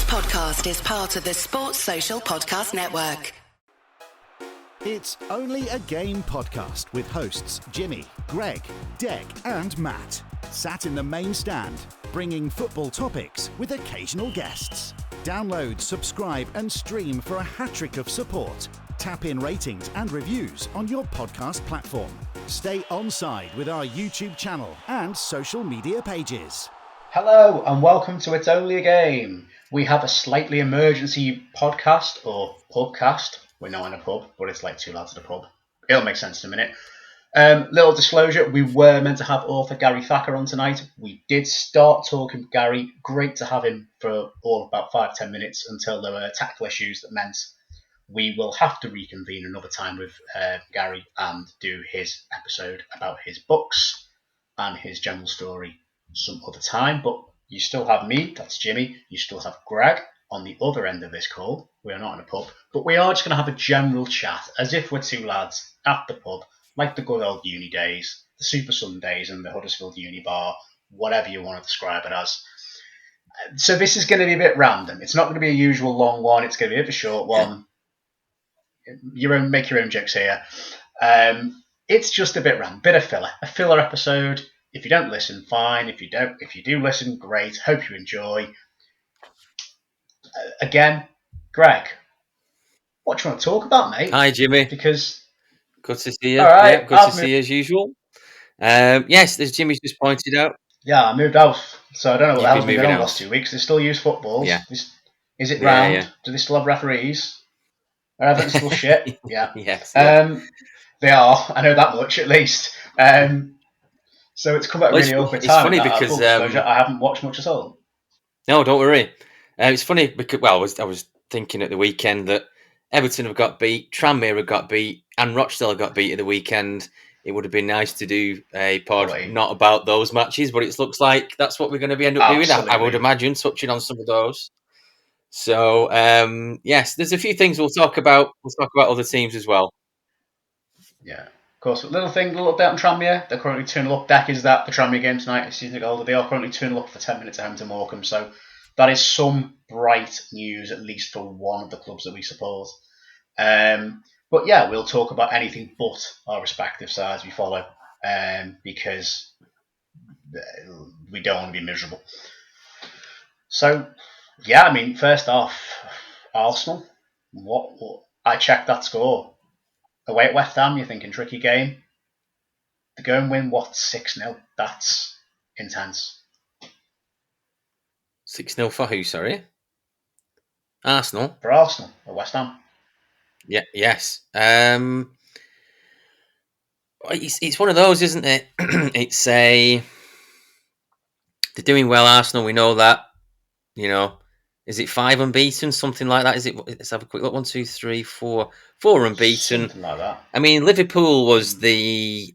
podcast is part of the Sports Social Podcast Network. It's Only a Game podcast with hosts Jimmy, Greg, Deg and Matt. Sat in the main stand, bringing football topics with occasional guests. Download, subscribe and stream for a hat-trick of support. Tap in ratings and reviews on your podcast platform. Stay onside with our YouTube channel and social media pages. Hello and welcome to It's Only a Game. We have a slightly emergency podcast or pubcast. We're not in a pub, but it's like two lads at a pub. It'll make sense in a minute. Little disclosure, we were meant to have author Gary Thacker on tonight. We did start talking with Gary. Great to have him for all about 5-10 minutes until there were technical issues that meant we will have to reconvene another time with Gary and do his episode about his books and his general story some other time. But you still have me, that's Jimmy. You still have Greg on the other end of this call. We are not in a pub, but we are just going to have a general chat as if we're two lads at the pub, like the good old uni days, the Super Sundays and the Huddersfield Uni Bar, whatever you want to describe it as. So this is going to be a bit random. It's not going to be a usual long one. It's going to be a bit of a short one. Make your own jokes here. It's just a bit random, bit of filler, a filler episode. If you don't listen, fine. If you do listen, great. Hope you enjoy. Again, Greg, what do you want to talk about, mate? Hi, Jimmy. Because good to see you. All right, yeah, good to see you as usual. Yes, as Jimmy's just pointed out. Yeah, I moved out, so I don't know what the hell's been going on the out. last 2 weeks. They still use footballs. Yeah. Is it round? Yeah. Do they still have referees? Are everything still shit? Yeah. Yes. They are. I know that much at least. So it's come at a really awkward time. It's funny because I haven't watched much at all. No, don't worry. It's funny because I was thinking at the weekend that Everton have got beat, Tranmere have got beat, and Rochdale got beat at the weekend. It would have been nice to do a pod not about those matches, but it looks like that's what we're going to end up doing. I would imagine touching on some of those. So yes, there's a few things we'll talk about. We'll talk about other teams as well. Yeah. Of course, little update on Tranmere. They're currently 2-0 up. Deck is that the Tranmere game tonight is season older. They are currently 2-0 up for 10 minutes at home to Morecambe. So that is some bright news, at least for one of the clubs that we support. But yeah, we'll talk about anything but our respective sides we follow, because we don't want to be miserable. So yeah, I mean, first off, Arsenal. What I checked that score. Away at West Ham, you're thinking tricky game. To go and win, 6-0? That's intense. 6-0 for who, sorry? Arsenal? For Arsenal, at West Ham. Yeah, yes. It's one of those, isn't it? They're doing well, Arsenal, we know that. You know, is it 5 unbeaten, something like that? Let's have a quick look. 1, 2, 3, 4 unbeaten. Something like that. I mean, Liverpool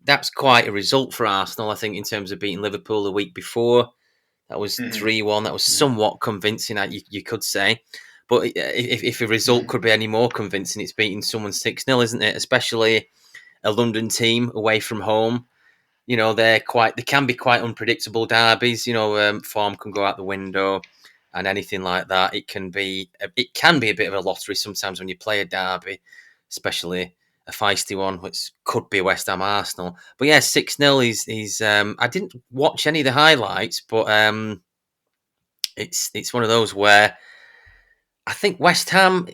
that's quite a result for Arsenal, I think, in terms of beating Liverpool the week before. That was 3-1. That was somewhat convincing, you could say. But if a result could be any more convincing, it's beating someone 6-0, isn't it? Especially a London team away from home. You know, they can be quite unpredictable derbies. You know, form can go out the window. And anything like that, it can be a bit of a lottery sometimes when you play a derby, especially a feisty one, which could be West Ham Arsenal. But yeah, 6-0 is I didn't watch any of the highlights, but it's one of those where I think West Ham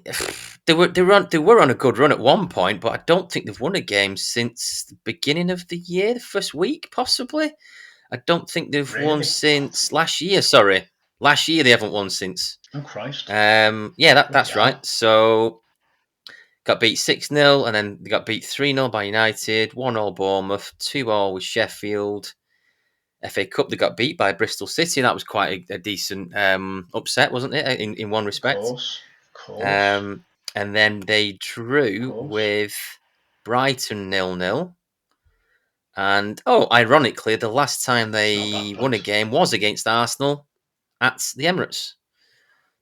they were on a good run at one point, but I don't think they've won a game since the beginning of the year, the first week possibly. I don't think they've won since last year. Sorry. Last year they haven't won since. Oh, Christ. Yeah, that's right. So got beat 6-0 and then they got beat 3-0 by United, 1-0 Bournemouth, 2-0 with Sheffield. FA Cup, they got beat by Bristol City. That was quite a decent upset, wasn't it, in one respect? Of course. And then they drew with Brighton 0-0. And, ironically, the last time they won a game was against Arsenal at the Emirates.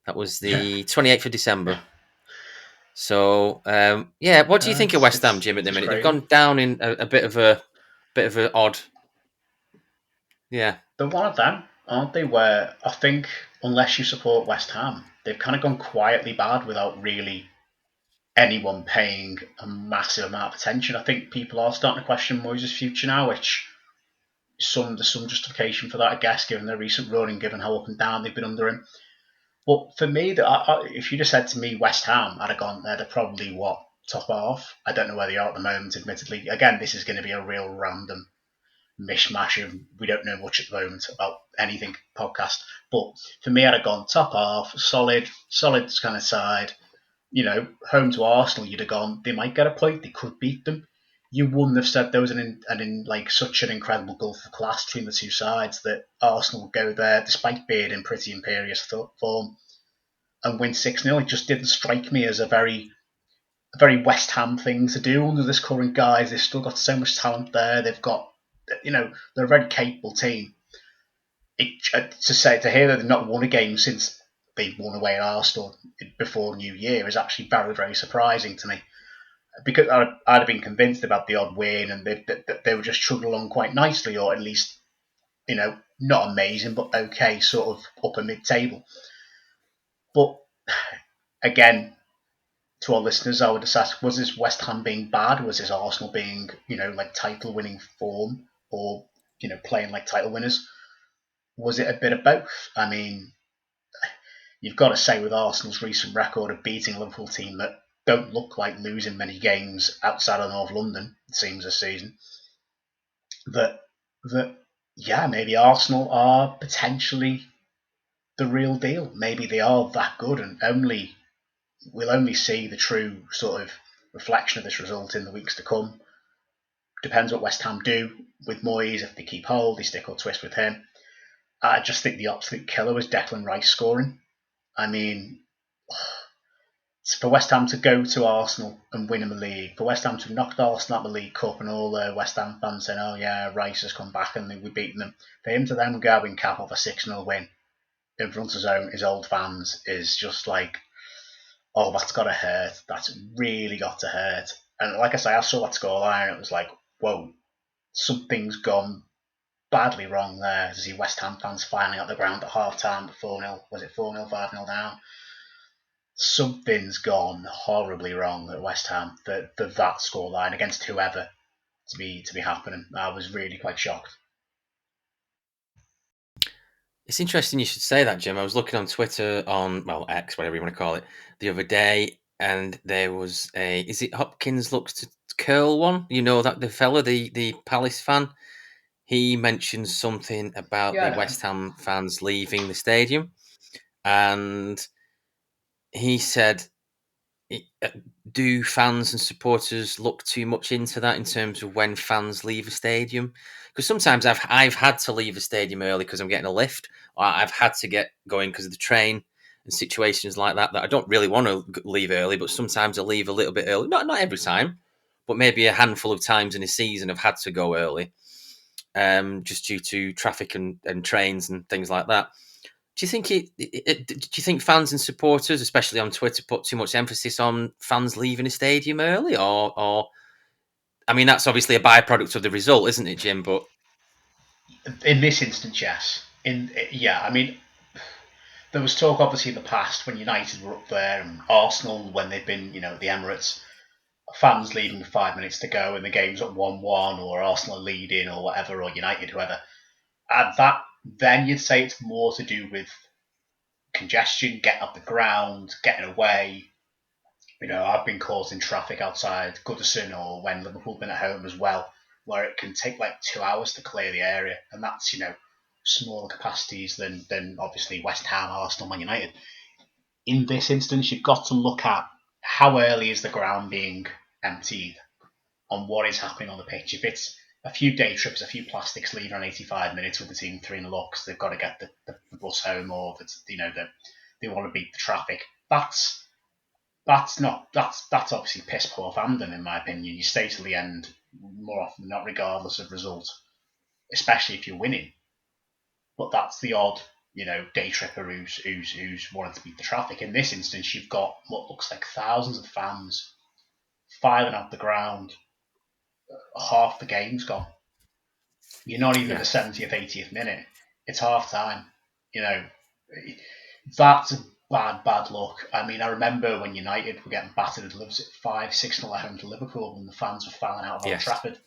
That was the 28th of December. So, what do you think of West Ham, Jim, at the minute? Crazy. They've gone down in a bit of an odd... Yeah. They're one of them, aren't they, where I think unless you support West Ham, they've kind of gone quietly bad without really anyone paying a massive amount of attention. I think people are starting to question Moyes' future now, which there's some justification for that, I guess, given their recent run and given how up and down they've been under him. But for me, if you just said to me West Ham, I'd have gone there. They're probably top half. I don't know where they are at the moment. Admittedly, again, this is going to be a real random mishmash of we don't know much at the moment about anything podcast. But for me, I'd have gone top half, solid kind of side. Home to Arsenal, you'd have gone. They might get a point. They could beat them. You wouldn't have said there was such an incredible gulf of class between the two sides that Arsenal would go there, despite being in pretty imperious form, and win 6-0. It just didn't strike me as a very West Ham thing to do under this current guise. They've still got so much talent there. They've got, they're a very capable team. To hear that they've not won a game since they won away at Arsenal before New Year is actually very, very surprising to me. Because I'd have been convinced about the odd win and they were just chugging along quite nicely, or at least, not amazing, but okay, sort of upper mid-table. But again, to our listeners, I would just ask, was this West Ham being bad? Was this Arsenal being, title winning form, or, playing like title winners? Was it a bit of both? I mean, you've got to say with Arsenal's recent record of beating a Liverpool team that don't look like losing many games outside of North London, it seems, this season, that maybe Arsenal are potentially the real deal. Maybe they are that good, and we'll only see the true sort of reflection of this result in the weeks to come. Depends what West Ham do with Moyes, if they keep hold, they stick or twist with him. I just think the absolute killer was Declan Rice scoring. I mean, for West Ham to go to Arsenal and win in the league, for West Ham to knock Arsenal out of the League Cup and all the West Ham fans saying, oh yeah, Rice has come back and we've beaten them, for him to then go and cap off a 6-0 win in front of his old fans is just like, oh, that's got to hurt. That's really got to hurt. And like I say, I saw that scoreline and it was like, whoa, something's gone badly wrong there. To see West Ham fans filing out the ground at half time at 4-0. Was it 4-0, 5-0 down? Something's gone horribly wrong at West Ham for that scoreline against whoever to be happening. I was really quite shocked. It's interesting you should say that, Jim. I was looking on Twitter, X, whatever you want to call it, the other day, and there was is it Hopkins looks to curl one? You know, that the fella, the Palace fan, he mentioned something about the West Ham fans leaving the stadium, and he said, do fans and supporters look too much into that in terms of when fans leave a stadium? Because sometimes I've had to leave a stadium early because I'm getting a lift, or I've had to get going because of the train and situations like that I don't really want to leave early, but sometimes I leave a little bit early. Not every time, but maybe a handful of times in a season I've had to go early, just due to traffic and trains and things like that. Do you think do you think fans and supporters, especially on Twitter, put too much emphasis on fans leaving a stadium early, or I mean, that's obviously a byproduct of the result, isn't it, Jim? But in this instance, yes. I mean, there was talk obviously in the past when United were up there and Arsenal when they've been, the Emirates, fans leaving with 5 minutes to go and the game's at 1-1 or Arsenal leading or whatever, or United, whoever. And that, then you'd say it's more to do with congestion, getting up the ground, getting away. I've been causing traffic outside Goodison or when Liverpool have been at home as well, where it can take like 2 hours to clear the area. And that's, smaller capacities than obviously West Ham, Arsenal, Man United. In this instance, you've got to look at how early is the ground being emptied on what is happening on the pitch. If it's a few day trips, a few plastics leaving on 85 minutes with the team 3-0 because they've got to get the bus home, or they want to beat the traffic. That's obviously piss poor fandom, in my opinion. You stay till the end more often than not, regardless of result, especially if you're winning. But that's the odd, day tripper who's wanted to beat the traffic. In this instance, you've got what looks like thousands of fans filing out the ground. Half the game's gone. You're not even at the 70th, 80th minute. It's half time. That's a bad look. I mean, I remember when United were getting battered at 5-6-0 at home to Liverpool, and the fans were filing out of Old Yes. Trafford.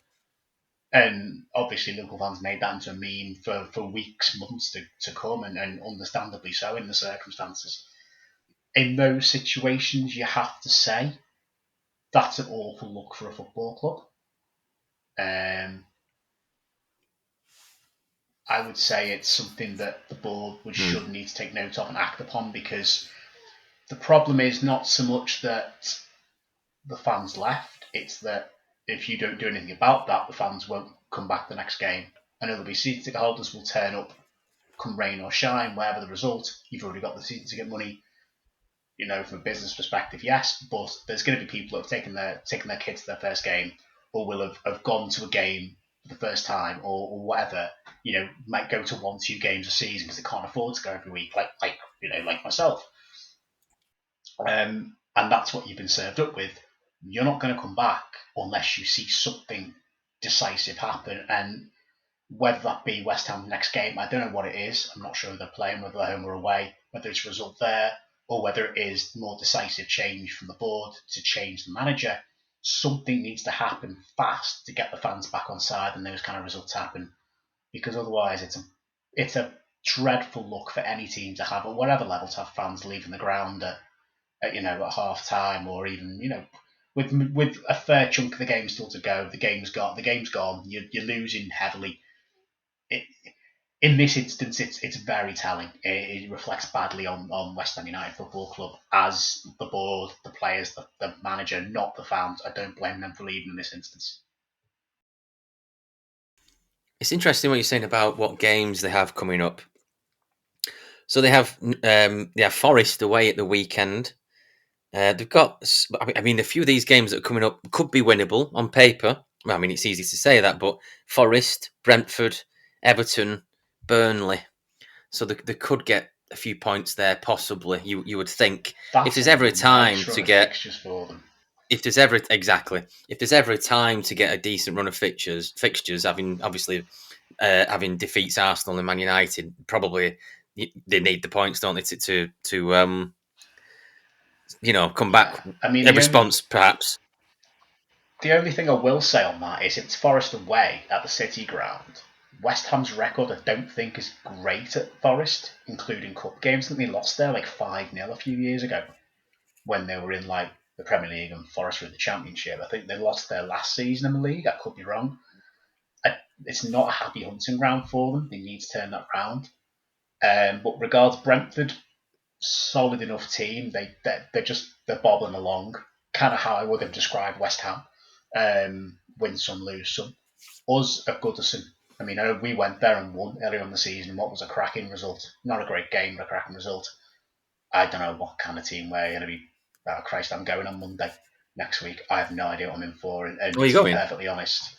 And obviously, Liverpool fans made that into a meme for weeks, months to come, and understandably so in the circumstances. In those situations, you have to say that's an awful look for a football club. I would say it's something that the board should need to take note of and act upon, because the problem is not so much that the fans left, it's that if you don't do anything about that, the fans won't come back the next game. And there'll be season ticket holders will turn up come rain or shine, whatever the result. You've already got the season ticket money. From a business perspective, yes, but there's going to be people that have taken their kids to their first game, or will have gone to a game for the first time, or whatever. Might go to 1-2 games a season because they can't afford to go every week, like myself. And that's what you've been served up with. You're not going to come back unless you see something decisive happen. And whether that be West Ham's next game, I don't know what it is. I'm not sure if they're playing, whether they're home or away, whether it's a result there, or whether it is more decisive change from the board to change the manager. Something needs to happen fast to get the fans back on side and those kind of results happen. Because otherwise it's a dreadful look for any team to have, at whatever level, to have fans leaving the ground at half time, or even with a fair chunk of the game still to go. The game's gone. You're losing heavily. In this instance, it's very telling. It reflects badly on West Ham United Football Club, as the board, the players, the manager, not the fans. I don't blame them for leaving in this instance. It's interesting what you're saying about what games they have coming up. So they have Forest away at the weekend. They've got, a few of these games that are coming up could be winnable on paper. Well, I mean, it's easy to say that, but Forest, Brentford, Everton, Burnley. So they could get a few points there, possibly. You would think. That's if there's ever a time to get fixtures for them. If there's ever a time to get a decent run of fixtures, having defeats Arsenal and Man United, probably they need the points, don't they, to come back. I mean, a response, perhaps. The only thing I will say on that is it's Forest away at the City Ground. West Ham's record, I don't think, is great at Forest, including cup games. I think they lost there 5-0 a few years ago when they were in the Premier League and Forest were in the Championship. I think they lost their last season in the league. I could be wrong. It's not a happy hunting ground for them. They need to turn that round. But regards Brentford, solid enough team. They're bobbling along, kind of how I would have described West Ham. Win some, lose some. Us at Goodison, I mean, we went there and won earlier in the season. What was a cracking result? Not a great game, but a cracking result. I don't know what kind of team we're going to be. Oh, Christ, I'm going on Monday next week. I have no idea what I'm in for. And Where are you going? To be perfectly honest,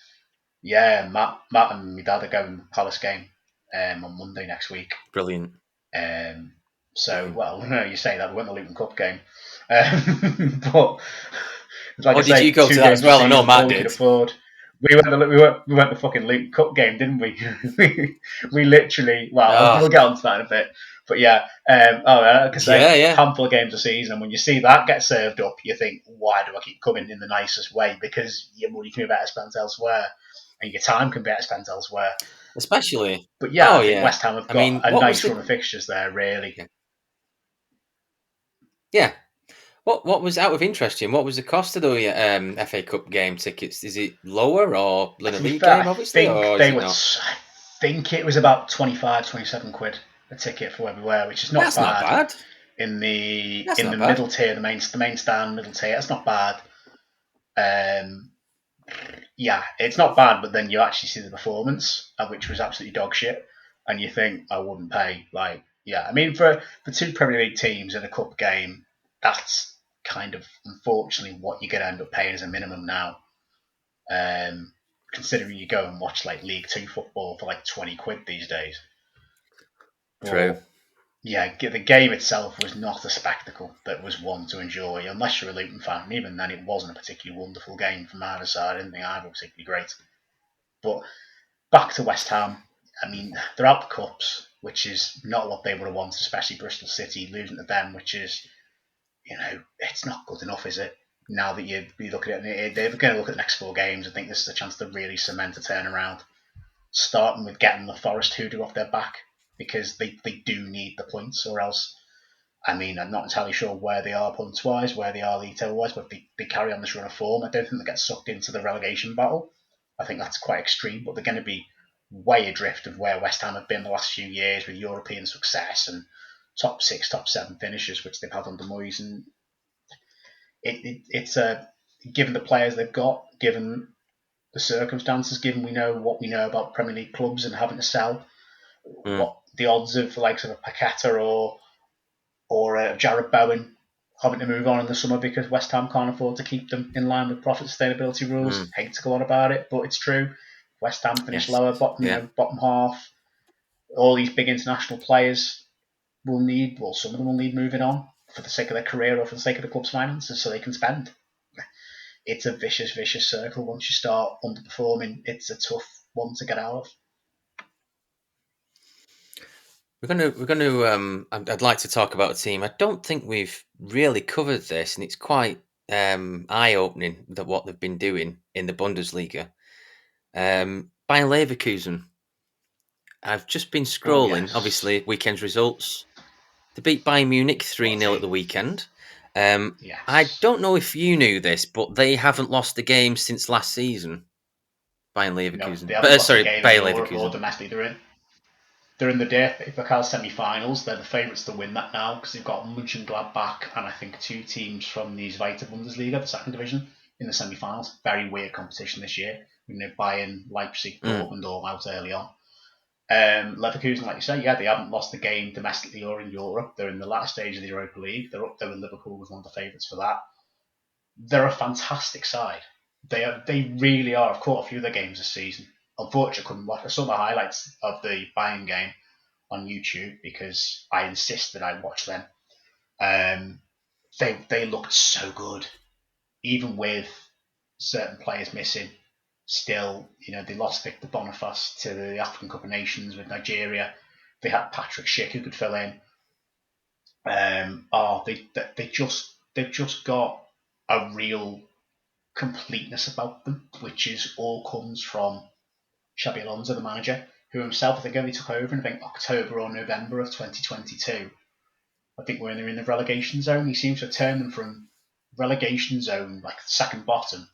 yeah, Matt and my dad are going to Palace game on Monday next week. Brilliant. Well, no, you say that we went the Luton Cup game, but did you go to that as well? I know Matt did. We went the fucking Luton Cup game, didn't we? we literally. Well, we'll get onto that in a bit. But yeah, like I say, handful of games a season. And when you see that get served up, you think, why do I keep coming in the nicest way? Because your money can be better spent elsewhere, and your time can be better spent elsewhere. Especially. But yeah, I think West Ham have got a nice run of fixtures there, really. Yeah. What was, out of interest, Jim? What was the cost of the FA Cup game tickets? Is it lower or than a league game? Obviously, I think it was about 25, 27 quid a ticket for everywhere, which is not bad. Not bad. In the middle tier, the main stand, middle tier, that's not bad. Yeah, it's not bad, but then you actually see the performance, which was absolutely dog shit, and you think, I wouldn't pay. I mean, for two Premier League teams in a cup game, that's kind of, unfortunately, what you're going to end up paying as a minimum now. Considering you go and watch League 2 football for 20 quid these days. True. But, yeah, the game itself was not a spectacle that was one to enjoy, unless you're a Luton fan. And even then, it wasn't a particularly wonderful game from either side. I didn't think either was particularly great. But back to West Ham. I mean, they're out the cups. which is not what they would have wanted, especially Bristol City losing to them, which is, it's not good enough, is it? Now that you look at it, they're going to look at the next 4 games and think this is a chance to really cement a turnaround, starting with getting the Forest hoodoo off their back, because they do need the points, or else, I'm not entirely sure where they are points-wise, where they are league table-wise, but if they carry on this run of form, I don't think they get sucked into the relegation battle. I think that's quite extreme, but they're going to be way adrift of where West Ham have been the last few years with European success and top 6, top 7 finishes, which they've had under Moyes. And it's given the players they've got, given the circumstances, given we know what we know about Premier League clubs and having to sell, what the odds of the likes of a Paqueta or Jared Bowen having to move on in the summer because West Ham can't afford to keep them in line with profit sustainability rules. Hate to go on about it, but it's true. West Ham finish lower, bottom half. All these big international players will need, some of them will need moving on for the sake of their career or for the sake of the club's finances so they can spend. It's a vicious, vicious circle. Once you start underperforming, it's a tough one to get out of. We're going to. I'd like to talk about a team. I don't think we've really covered this, and it's quite eye-opening that what they've been doing in the Bundesliga. Bayern Leverkusen. I've just been scrolling. Yes. Obviously, weekend's results. They beat Bayern Munich 3-0 at the weekend. Yes. I don't know if you knew this, but they haven't lost a game since last season. Bayern Leverkusen. No, they haven't lost a game Bayer in Europe Leverkusen. or domestically. They're in the DFB semi-finals. They're the favourites to win that now because they've got Mönchengladbach and I think 2 teams from the Zweite Bundesliga, the second division, in the semi-finals. Very weird competition this year. Bayern, Leipzig, Dortmund all out early on. Leverkusen, like you say, they haven't lost a game domestically or in Europe. They're in the latter stage of the Europa League. They're up there with Liverpool as one of the favourites for that. They're a fantastic side. They really are. I've caught a few of their games this season. Unfortunately, I couldn't watch. I saw the highlights of the Bayern game on YouTube because I insisted I watch them. They looked so good, even with certain players missing. Still, they lost Victor Boniface to the African Cup of Nations with Nigeria. They had Patrick Schick who could fill in. They've just got a real completeness about them, which is all comes from Xabi Alonso, the manager, who himself I think only took over in October or November of 2022. I think when they're in the relegation zone, he seems to have turned them from relegation zone, like second bottom,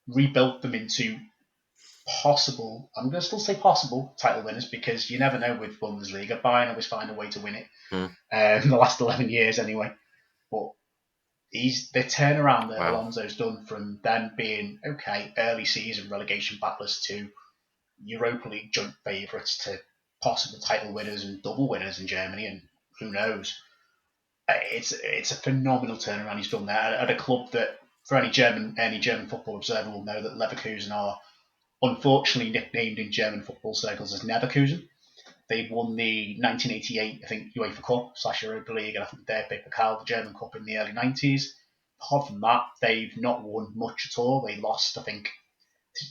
rebuilt them into possible, I'm going to still say possible, title winners because you never know with Bundesliga. Bayern always find a way to win it in the last 11 years anyway. But the turnaround that Alonso's done from them being, early season relegation battlers to Europa League joint favourites to possible title winners and double winners in Germany, and who knows. It's a phenomenal turnaround he's done there at a club that, for any German football observer, will know that Leverkusen are unfortunately nicknamed in German football circles as Neverkusen. They won the 1988, I think, UEFA Cup / Europa League, and I think DFB Pokal, the German Cup, in the early 90s. Apart from that, they've not won much at all. They lost, I think,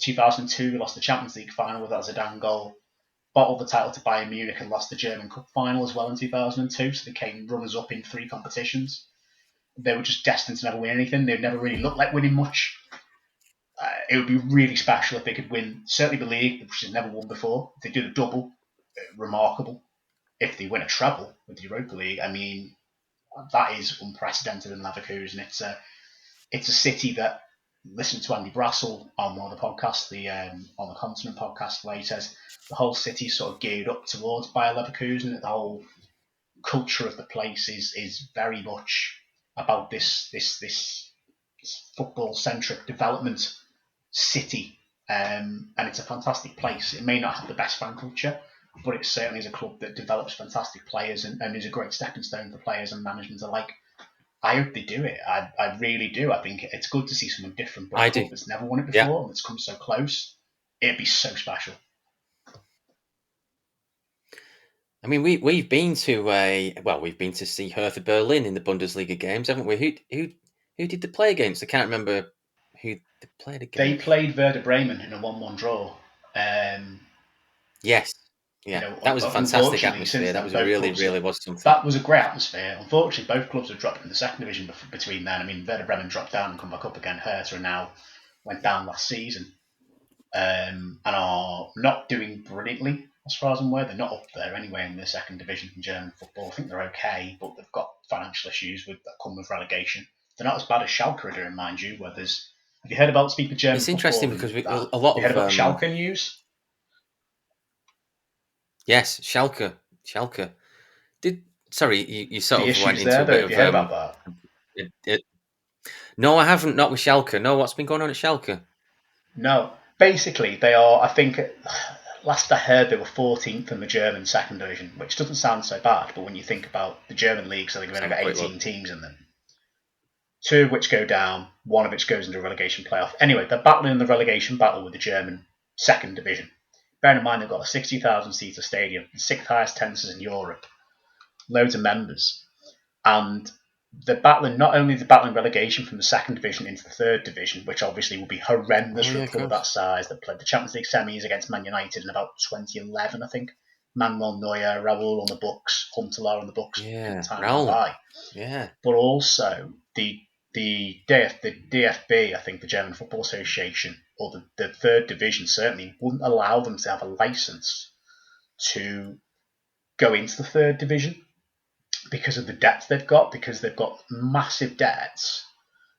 2002, they lost the Champions League final with that Zidane goal. Bottled the title to Bayern Munich and lost the German Cup final as well in 2002, so they came runners-up in 3 competitions. They were just destined to never win anything. They never really looked like winning much. It would be really special if they could win, certainly the league, which they've never won before. If they do the double, remarkable. If they win a treble with the Europa League, that is unprecedented in Leverkusen. It's a city that, listen to Andy Brassel on one of the podcasts, on the Continent podcast, where he says the whole city sort of geared up towards Bayer Leverkusen. The whole culture of the place is very much about this football centric development city, and it's a fantastic place. It may not have the best fan culture, but it certainly is a club that develops fantastic players and is a great stepping stone for players and management alike. I hope they do it. I really do. I think it's good to see something different. But a club that's never won it before and that's come so close, it'd be so special. I mean, we've been to see Hertha Berlin in the Bundesliga games, haven't we? Who did they play against? I can't remember who they played against. They played Werder Bremen in a 1-1 draw. Yes. Yeah, that was a fantastic atmosphere. That was really was something. That was a great atmosphere. Unfortunately, both clubs have dropped in the second division between then. I mean, Werder Bremen dropped down and come back up again. Hertha and now went down last season and are not doing brilliantly as far as I'm aware. They're not up there anyway in the second division in German football. I think they're okay, but they've got financial issues that come with relegation. They're not as bad as Schalke are doing, mind you. Have you heard about speaking German It's football? interesting because a lot have you heard of about Schalke news? Yes, Schalke. Sorry, you sort the of went into a bit of. Have you heard about that? No, I haven't. Not with Schalke. No, what's been going on at Schalke? No, basically they are. I think last I heard they were 14th in the German second division, which doesn't sound so bad. But when you think about the German leagues, I think they've only got 18 teams in them. 2 of which go down, 1 of which goes into a relegation playoff. Anyway, they're battling in the relegation battle with the German second division. Bear in mind they've got a 60,000 seater stadium, the 6th highest attendances in Europe, loads of members, and they're battling not only the battling relegation from the second division into the third division, which obviously would be horrendous for a club of that size that played the Champions League semis against Man United in about 2011, I think. Manuel Neuer, Raul on the books, Huntelaar on the books. Yeah, time by. Yeah, but also the DFB, I think the German Football Association, or the third division certainly wouldn't allow them to have a license to go into the third division because of the debts they've got, because they've got massive debts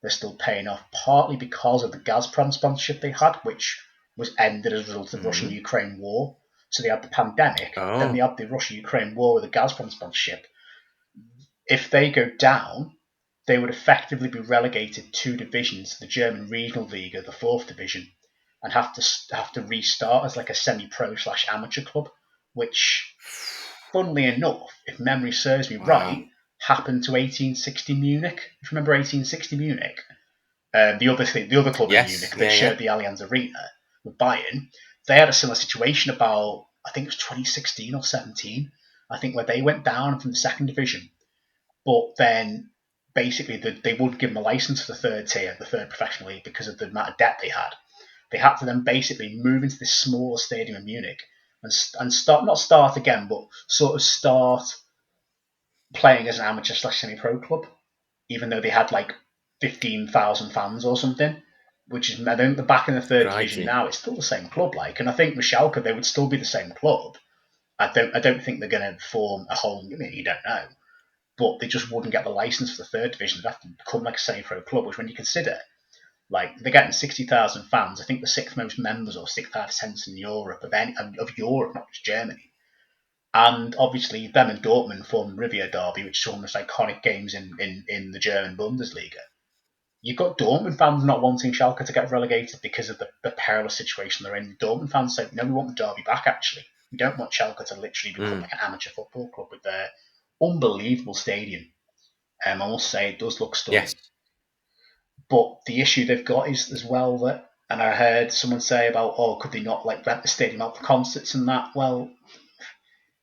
they're still paying off, partly because of the Gazprom sponsorship they had, which was ended as a result of the Russian-Ukraine war. So they had the pandemic, then they had the Russia-Ukraine war with the Gazprom sponsorship. If they go down, they would effectively be relegated 2 divisions to the German Regional League, the 4th division, and have to restart as like a semi-pro / amateur club, which, funnily enough, if memory serves me right, happened to 1860 Munich. If you remember 1860 Munich, the other club in Munich, they shared the Allianz Arena with Bayern. They had a similar situation about, I think it was 2016 or 17, I think, where they went down from the second division, but then basically they wouldn't give them a license for the third tier, the third professional league, because of the amount of debt they had. They had to then basically move into this smaller stadium in Munich and not start again, but sort of start playing as an amateur / semi-pro club, even though they had like 15,000 fans or something. Which is, I think, the back in the third division now, it's still the same club, and I think with Schalke they would still be the same club. I don't think they're going to form a whole. I mean, you don't know, but they just wouldn't get the license for the third division. They'd have to become like a semi-pro club, which when you consider, like, they're getting 60,000 fans, I think the 6th most members or 6th highest attendance in Europe of Europe, not just Germany. And obviously, them and Dortmund form the Riviera Derby, which is one of the most iconic games in the German Bundesliga. You've got Dortmund fans not wanting Schalke to get relegated because of the perilous situation they're in. The Dortmund fans say, no, we want the derby back, actually. We don't want Schalke to literally become like an amateur football club with their unbelievable stadium. I must say, it does look stunning. Yes. But the issue they've got is as well that, and I heard someone say about, could they not like rent the stadium out for concerts and that? Well,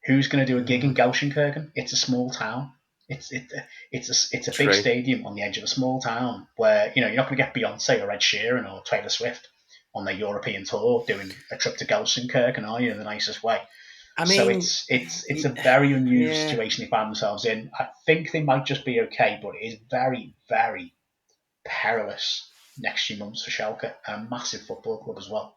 who's going to do a gig in Gelsenkirchen? It's a small town. It's a big stadium on the edge of a small town where you're not going to get Beyonce or Ed Sheeran or Taylor Swift on their European tour doing a trip to Gelsenkirchen, are you, in the nicest way? I mean, so it's a very unusual situation they find themselves in. I think they might just be okay, but it is very, very perilous next few months for Schalke, and a massive football club as well.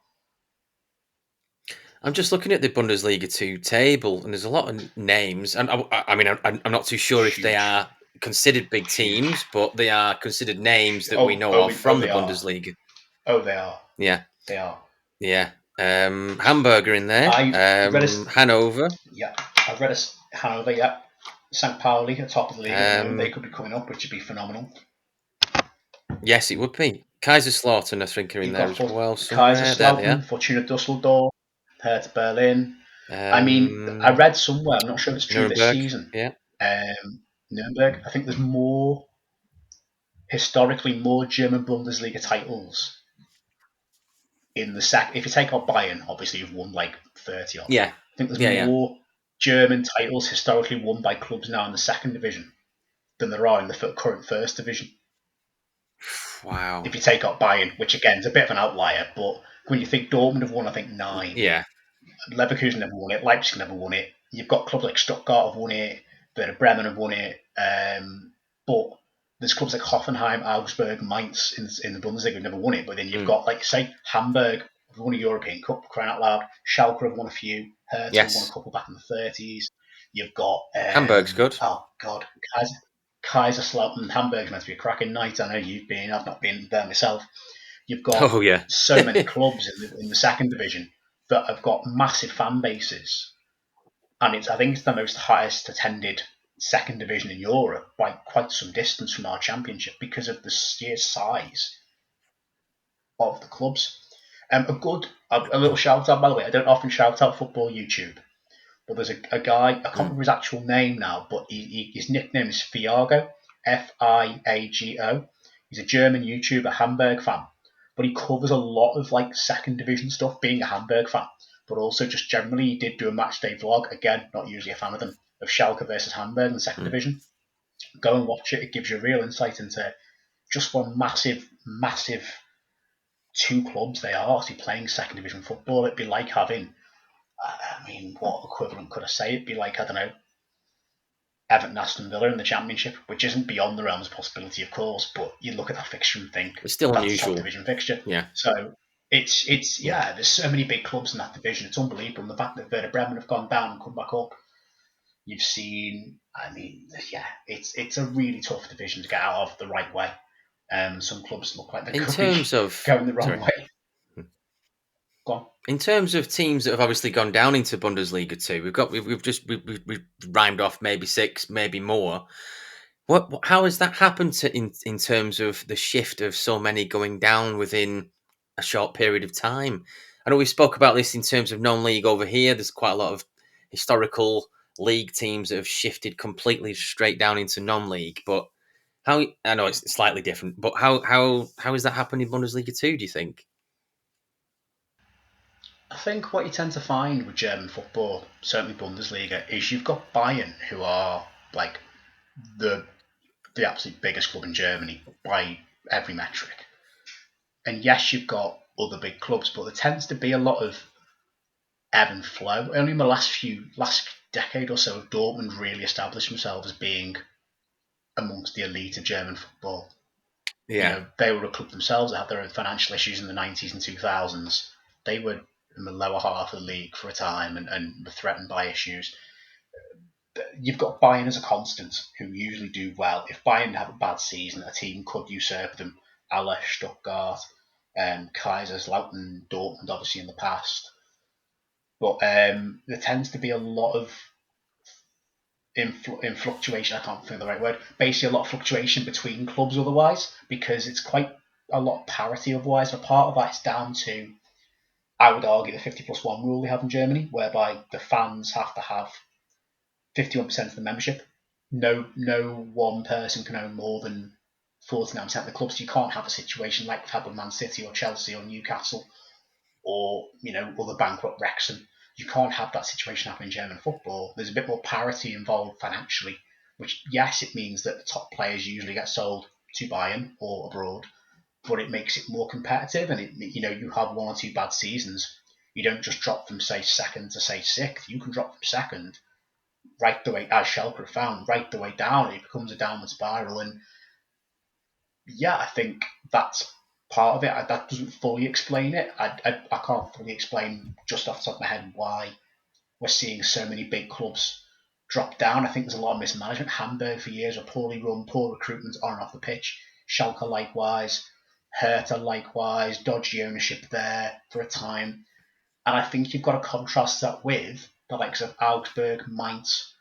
I'm just looking at the Bundesliga 2 table, and there's a lot of names. And I'm not too sure if they are considered big teams, but they are considered names that we know of from the Bundesliga. Oh, they are. Yeah, they are. Yeah, Hamburger in there. Hanover. Yeah, I've read Hanover. Yeah, St. Pauli at the top of the league. They could be coming up, which would be phenomenal. Yes, it would be. Kaiserslautern, I think, are in there as well. Kaiserslautern, Fortuna Dusseldorf, Hertha Berlin. I mean, I read somewhere, I'm not sure if it's true this season. Yeah. Nuremberg. I think there's historically more German Bundesliga titles in the if you take out Bayern, obviously you've won like 30 odd. Yeah. I think there's more German titles historically won by clubs now in the second division than there are in the current first division. Wow. If you take out Bayern, which again is a bit of an outlier, but when you think Dortmund have won, I think 9. Yeah. Leverkusen never won it. Leipzig never won it. You've got clubs like Stuttgart have won it. Werder Bremen have won it. But there's clubs like Hoffenheim, Augsburg, Mainz in the Bundesliga have never won it. But then you've got, like, say, Hamburg have won a European Cup, crying out loud. Schalke have won a few. Hertha have won a Yes. couple back in the 30s. You've got Hamburg's good. oh god, Kaiserslautern. Hamburg's meant to be a cracking night. I know you've been. I've not been there myself. You've got Oh yeah. so many clubs in the second division that have got massive fan bases, and I think it's the most highest attended second division in Europe by quite some distance from our championship because of the sheer size of the clubs. A little shout out, by the way. I don't often shout out football YouTube, but there's a guy, I can't remember his actual name now, but his nickname is Fiago, Fiago. He's a German YouTuber, Hamburg fan, but he covers a lot of, like, second division stuff, being a Hamburg fan, but also just generally he did do a match day vlog. Again, not usually a fan of them, of Schalke versus Hamburg in the second division. Go and watch it. It gives you a real insight into just one massive, massive two clubs they are actually playing second division football. It'd be like having, I mean, what equivalent could I say? It'd be like, I don't know, Everton, Aston Villa in the Championship, which isn't beyond the realms of possibility, of course, but you look at that fixture and think It's still that's unusual. a top division fixture. Yeah. So it's there's so many big clubs in that division. It's unbelievable. And the fact that Werder Bremen have gone down and come back up, you've seen. I mean, yeah, it's a really tough division to get out of the right way. Some clubs look like they In could terms be of going the wrong way. Go on. In terms of teams that have obviously gone down into Bundesliga 2, we've rhymed off maybe 6, maybe more. How has that happened in terms of the shift of so many going down within a short period of time? I know we spoke about this in terms of non-league over here. There's quite a lot of historical league teams that have shifted completely straight down into non-league. But how, I know it's slightly different, but how has that happened in Bundesliga 2, do you think? I think what you tend to find with German football, certainly Bundesliga, is you've got Bayern, who are like the absolute biggest club in Germany by every metric. And yes, you've got other big clubs, but there tends to be a lot of ebb and flow. Only in the last decade or so have Dortmund really established themselves as being amongst the elite of German football. You Yeah. know, they were a club themselves that had their own financial issues in the 90s and 2000s. They were in the lower half of the league for a time and were threatened by issues. You've got Bayern as a constant, who usually do well. If Bayern have a bad season, a team could usurp them, a la Stuttgart, Kaiserslautern, Dortmund, obviously in the past. But there tends to be a lot of in fluctuation. I can't think of the right word. Basically, a lot of fluctuation between clubs otherwise, because it's quite a lot of parity otherwise. But part of that is down to, I would argue, the 50+1 rule they have in Germany, whereby the fans have to have 51% of the membership. No one person can own more than 49% of the club. So you can't have a situation like we've had with Man City or Chelsea or Newcastle or, you know, other bankrupt Wrexham. You can't have that situation happen in German football. There's a bit more parity involved financially, which, yes, it means that the top players usually get sold to Bayern or abroad, but it makes it more competitive. And you know, you have one or two bad seasons, you don't just drop from, say, second to, say, sixth. You can drop from second right the way, as Schalke found, right the way down. It becomes a downward spiral. And yeah, I think that's part of it. That doesn't fully explain it. I can't fully explain just off the top of my head why we're seeing so many big clubs drop down. I think there's a lot of mismanagement. Hamburg for years were poorly run, poor recruitment on and off the pitch. Schalke likewise, Hertha likewise, dodgy ownership there for a time. And I think you've got to contrast that with the likes of Augsburg, Mainz.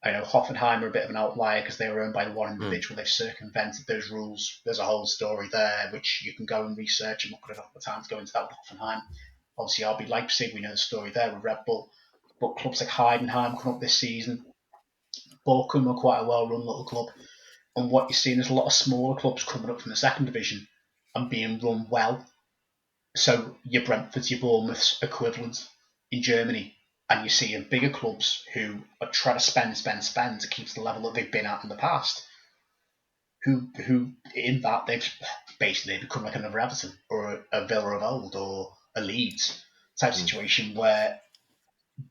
I know Hoffenheim are a bit of an outlier because they were owned by one individual. They've circumvented those rules. There's a whole story there which you can go and research. I'm not going to have the time to go into that with Hoffenheim. Obviously, RB Leipzig, we know the story there with Red Bull. But clubs like Heidenheim come up this season. Bochum are quite a well-run little club. And what you're seeing is a lot of smaller clubs coming up from the second division and being run well. So your Brentfords, your Bournemouths equivalent in Germany, and you're seeing bigger clubs who are trying to spend to keep the level that they've been at in the past. Who in that they've basically become like another Everton or a Villa of old or a Leeds type situation where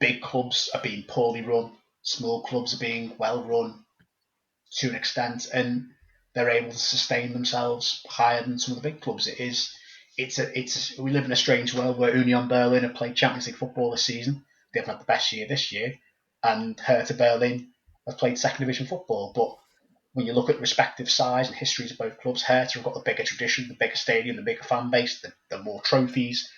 big clubs are being poorly run, small clubs are being well run to an extent, and they're able to sustain themselves higher than some of the big clubs. We live in a strange world where Union Berlin have played Champions League football this season. They've had the best year this year, and Hertha Berlin have played second division football. But when you look at the respective size and histories of both clubs, Hertha have got the bigger tradition, the bigger stadium, the bigger fan base, the more trophies.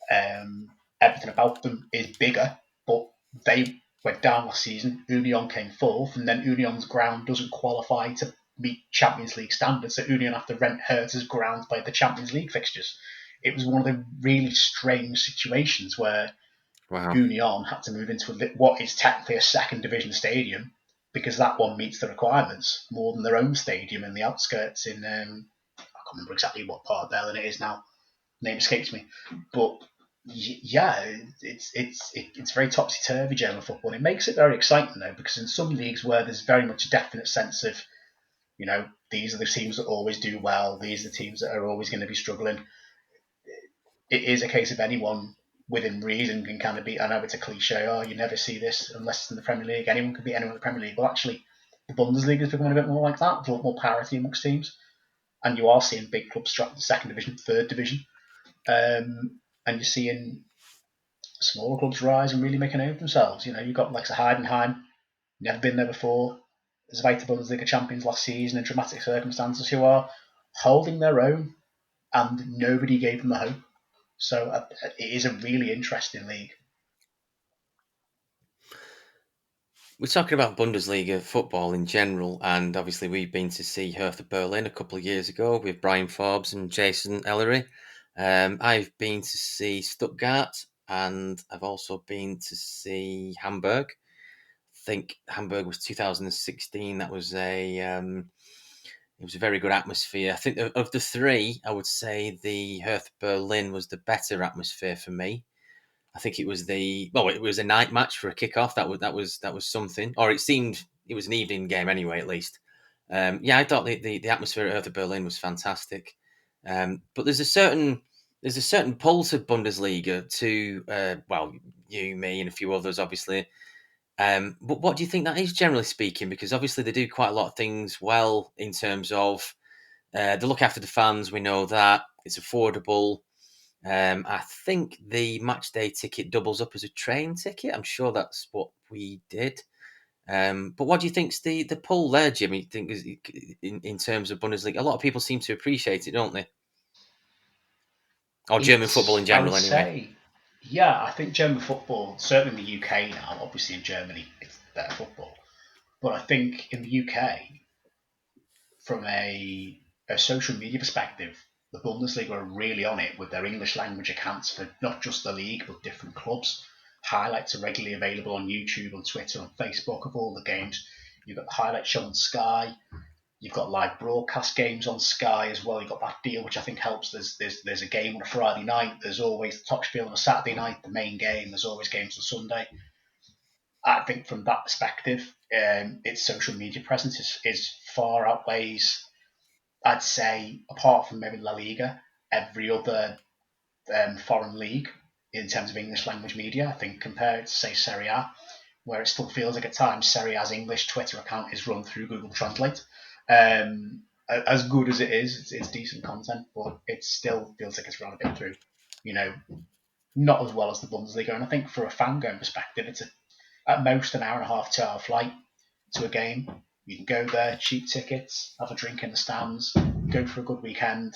Everything about them is bigger, but they went down last season. Union came fourth, and then Union's ground doesn't qualify to meet Champions League standards, so Union have to rent Hertha's ground by the Champions League fixtures. It was one of the really strange situations where Union had to move into what is technically a second division stadium because that one meets the requirements more than their own stadium in the outskirts in I can't remember exactly what part of Berlin it is now. Name escapes me, but yeah, it's very topsy turvy German football. It makes it very exciting though, because in some leagues where there's very much a definite sense of, these are the teams that always do well, these are the teams that are always going to be struggling. It is a case of anyone within reason can kind of beat. I know it's a cliche. Oh, you never see this unless it's in the Premier League. Anyone can beat anyone in the Premier League. Well, actually, the Bundesliga is becoming a bit more like that. There's a lot more parity amongst teams, and you are seeing big clubs drop the second division, third division. And you're seeing smaller clubs rise and really make a name for themselves. You've got like Heidenheim, never been there before, Zweite Bundesliga champions last season in dramatic circumstances, who are holding their own, and nobody gave them the hope. So it is a really interesting league. We're talking about Bundesliga football in general, and obviously we've been to see Hertha Berlin a couple of years ago with Brian Forbes and Jason Ellery. I've been to see Stuttgart, and I've also been to see Hamburg. I think Hamburg was 2016. That was it was a very good atmosphere. I think of the three, I would say the Hertha Berlin was the better atmosphere for me. I think it was it was a night match for a kickoff. That was something, or it was an evening game anyway, at least. I thought the atmosphere at Hertha Berlin was fantastic. But there's a certain pull to Bundesliga to you, me, and a few others, obviously. But what do you think that is, generally speaking? Because obviously they do quite a lot of things well in terms of they look after the fans. We know that it's affordable. I think the match day ticket doubles up as a train ticket. I'm sure that's what we did. But what do you think's the pull there, Jimmy? You think in terms of Bundesliga, a lot of people seem to appreciate it, don't they? Or German football in general, anyway. Yeah, I think German football, certainly in the UK now, obviously in Germany, it's better football. But I think in the UK, from a social media perspective, the Bundesliga are really on it with their English language accounts for not just the league, but different clubs. Highlights are regularly available on YouTube, on Twitter, on Facebook of all the games. You've got the highlight show on Sky. You've got live broadcast games on Sky as well. You've got that deal, which I think helps. There's a game on a Friday night. There's always the Topspiel on a Saturday night, the main game. There's always games on Sunday. I think from that perspective, its social media presence is far outweighs, I'd say, apart from maybe La Liga, every other foreign league in terms of English language media. I think compared to, say, Serie A, where it still feels like at times Serie A's English Twitter account is run through Google Translate. As good as it is, it's decent content, but it still feels like it's run a bit through, not as well as the Bundesliga. And I think for a fan going perspective, it's at most an hour and a half, 2 hour flight to a game. You can go there, cheap tickets, have a drink in the stands, go for a good weekend.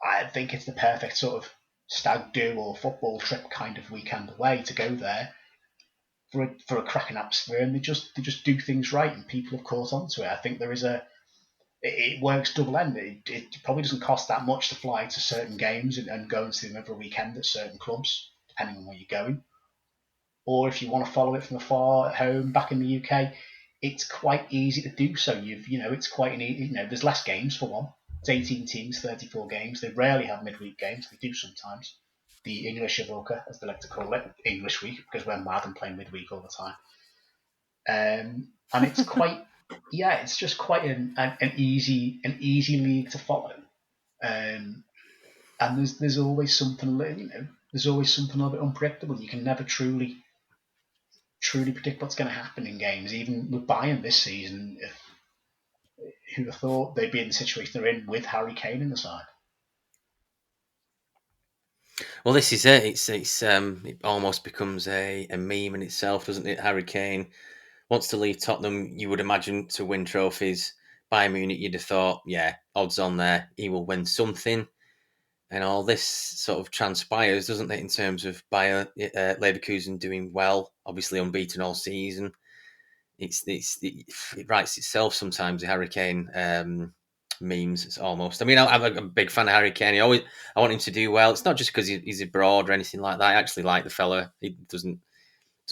I think it's the perfect sort of stag do or football trip kind of weekend away to go there for a cracking atmosphere, and they just do things right, and people have caught on to it. I think it works double end. It probably doesn't cost that much to fly to certain games and go and see them every weekend at certain clubs, depending on where you're going. Or if you want to follow it from afar at home back in the UK, it's quite easy to do so. It's quite an easy, there's less games for one. It's 18 teams, 34 games. They rarely have midweek games. They do sometimes. The English Woche, as they like to call it, English week, because we're mad and play midweek all the time. And it's quite, it's just quite an easy league to follow. And there's always something, there's always something a little bit unpredictable. You can never truly predict what's going to happen in games. Even with Bayern this season, who'd have thought they'd be in the situation they're in with Harry Kane in the side? Well, this is it. It almost becomes a meme in itself, doesn't it? Harry Kane wants to leave Tottenham. You would imagine to win trophies. Bayern Munich, you'd have thought, yeah, odds on there, he will win something. And all this sort of transpires, doesn't it, in terms of Bayer Leverkusen doing well, obviously unbeaten all season. It writes itself sometimes. The Harry Kane memes, it's almost. I mean, I'm a big fan of Harry Kane. I want him to do well. It's not just because he's abroad or anything like that. I actually like the fella. He doesn't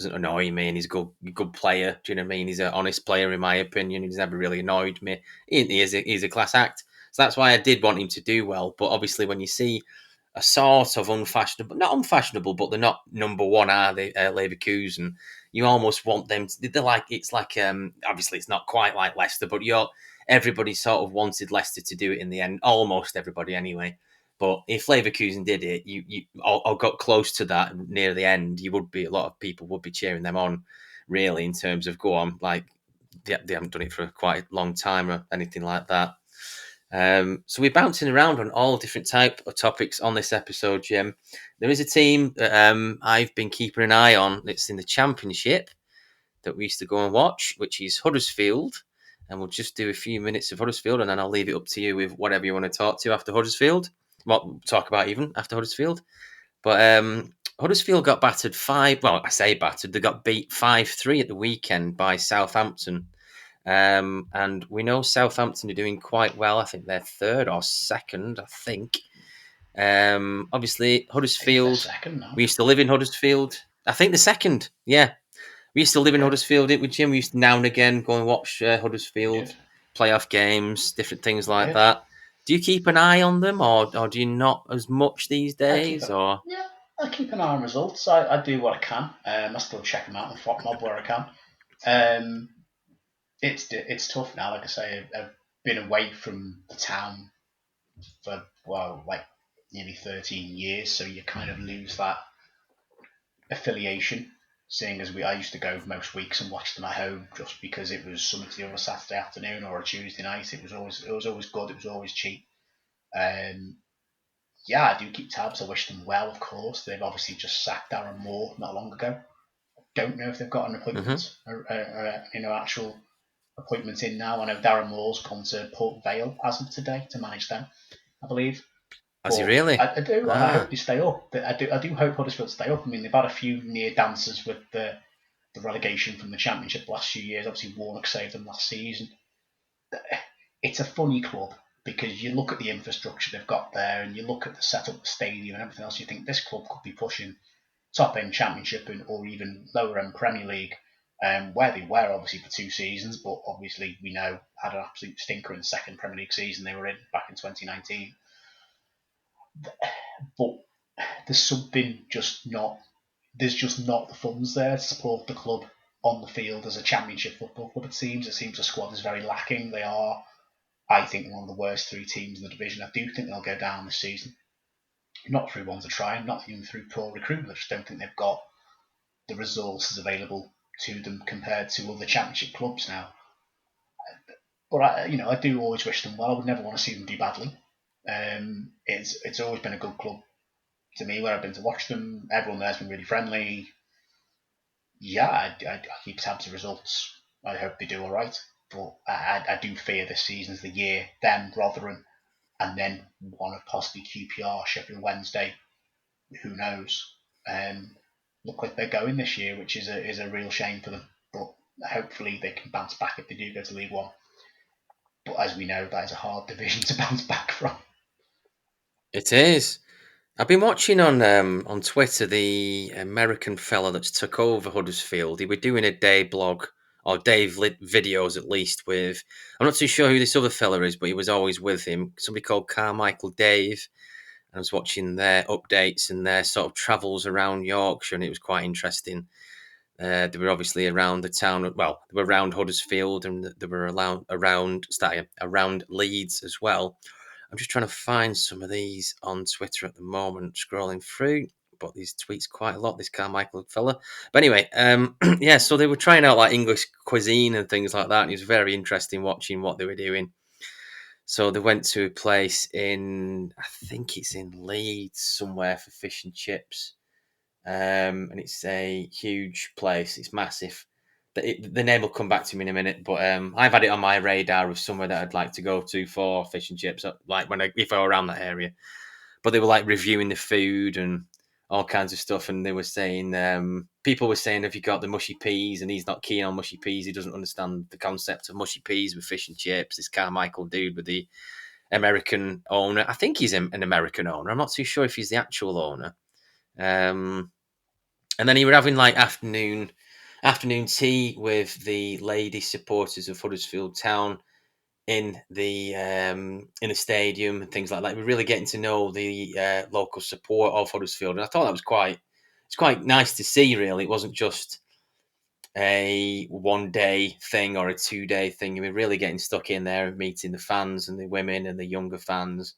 annoy me, and he's a good player. Do you know what I mean? He's an honest player, in my opinion. He's never really annoyed me. He's a class act. So that's why I did want him to do well. But obviously, when you see a sort of not unfashionable, but they're not number one, are they? Leverkusen. You almost want them. They're like obviously it's not quite like Leicester, but everybody sort of wanted Leicester to do it in the end. Almost everybody, anyway. But if Leverkusen did it, you or got close to that near the end, a lot of people would be cheering them on, really, in terms of go on, like they haven't done it for quite a long time or anything like that. So we're bouncing around on all different type of topics on this episode, Jim. There is a team that I've been keeping an eye on that's in the Championship that we used to go and watch, which is Huddersfield. And we'll just do a few minutes of Huddersfield, and then I'll leave it up to you with whatever you want to talk to after Huddersfield. What we'll talk about even after Huddersfield. But Huddersfield got battered I say battered. They got beat 5-3 at the weekend by Southampton. And we know Southampton are doing quite well. I think they're third or second, I think. Obviously, Huddersfield. Second now. We used to live in Huddersfield. I think the second, yeah. We used to live in Huddersfield, didn't we, Jim? We used to now and again go and watch Huddersfield playoff games, different things like that. Do you keep an eye on them, or do you not as much these days? I keep an eye on results. I do what I can. I still check them out on FotMob where I can. It's tough now. Like I say, I've been away from the town for nearly 13 years, so you kind of lose that affiliation. Seeing as I used to go most weeks and watch them at home just because it was something to do on a Saturday afternoon or a Tuesday night. It was always good. It was always cheap. I do keep tabs. I wish them well, of course. They've obviously just sacked Darren Moore not long ago. Don't know if they've got an appointment, actual appointment in now. I know Darren Moore's gone to Port Vale as of today to manage them, I believe. Has he really? I do. I hope they stay up. I do hope Huddersfield stay up. I mean, they've had a few near dances with the relegation from the Championship the last few years. Obviously, Warnock saved them last season. It's a funny club because you look at the infrastructure they've got there and you look at the setup, the stadium and everything else, you think this club could be pushing top-end Championship or even lower-end Premier League, where they were obviously for 2 seasons, but obviously we know had an absolute stinker in the second Premier League season they were in back in 2019. But there's just not the funds there to support the club on the field as a Championship football club. It seems the squad is very lacking. They are, I think, one of the worst 3 teams in the division. I do think they'll go down this season. Not through ones to try, not even through poor recruitment. I just don't think they've got the resources available to them compared to other Championship clubs now. But I do always wish them well. I would never want to see them do badly. It's always been a good club to me where I've been to watch them. Everyone there's been really friendly. I keep tabs of results. I hope they do all right. But I do fear this season's the year. Them, Rotherham, and then one of possibly QPR, Sheffield Wednesday. Who knows? Look like they're going this year, which is a real shame for them. But hopefully they can bounce back if they do go to League One. But as we know, that is a hard division to bounce back from. It is. I've been watching on Twitter the American fella that's took over Huddersfield. He was doing a day blog or day videos at least with. I'm not too sure who this other fella is, but he was always with him. Somebody called Carmichael Dave. I was watching their updates and their sort of travels around Yorkshire, and it was quite interesting. They were obviously around the town. Well, they were around Huddersfield, and they were around Leeds as well. I'm just trying to find some of these on Twitter at the moment, scrolling through. but these tweets quite a lot, this Carmichael fella. But anyway, yeah, so they were trying out like English cuisine and things like that, and it was very interesting watching what they were doing. So they went to a place I think it's in Leeds somewhere for fish and chips. And it's a huge place. It's massive. The name will come back to me in a minute, but I've had it on my radar of somewhere that I'd like to go to for fish and chips, like if I were around that area. But they were like reviewing the food and all kinds of stuff, and they were saying people were saying, "Have you got the mushy peas?" And he's not keen on mushy peas. He doesn't understand the concept of mushy peas with fish and chips. This Carmichael dude with the American owner. I think he's an American owner. I'm not too sure if he's the actual owner. And then he were having like afternoon tea with the lady supporters of Huddersfield Town in the stadium and things like that. We're really getting to know the local support of Huddersfield, and I thought that was quite nice to see. Really, it wasn't just a 1 day thing or a 2 day thing. We're really getting stuck in there and meeting the fans and the women and the younger fans,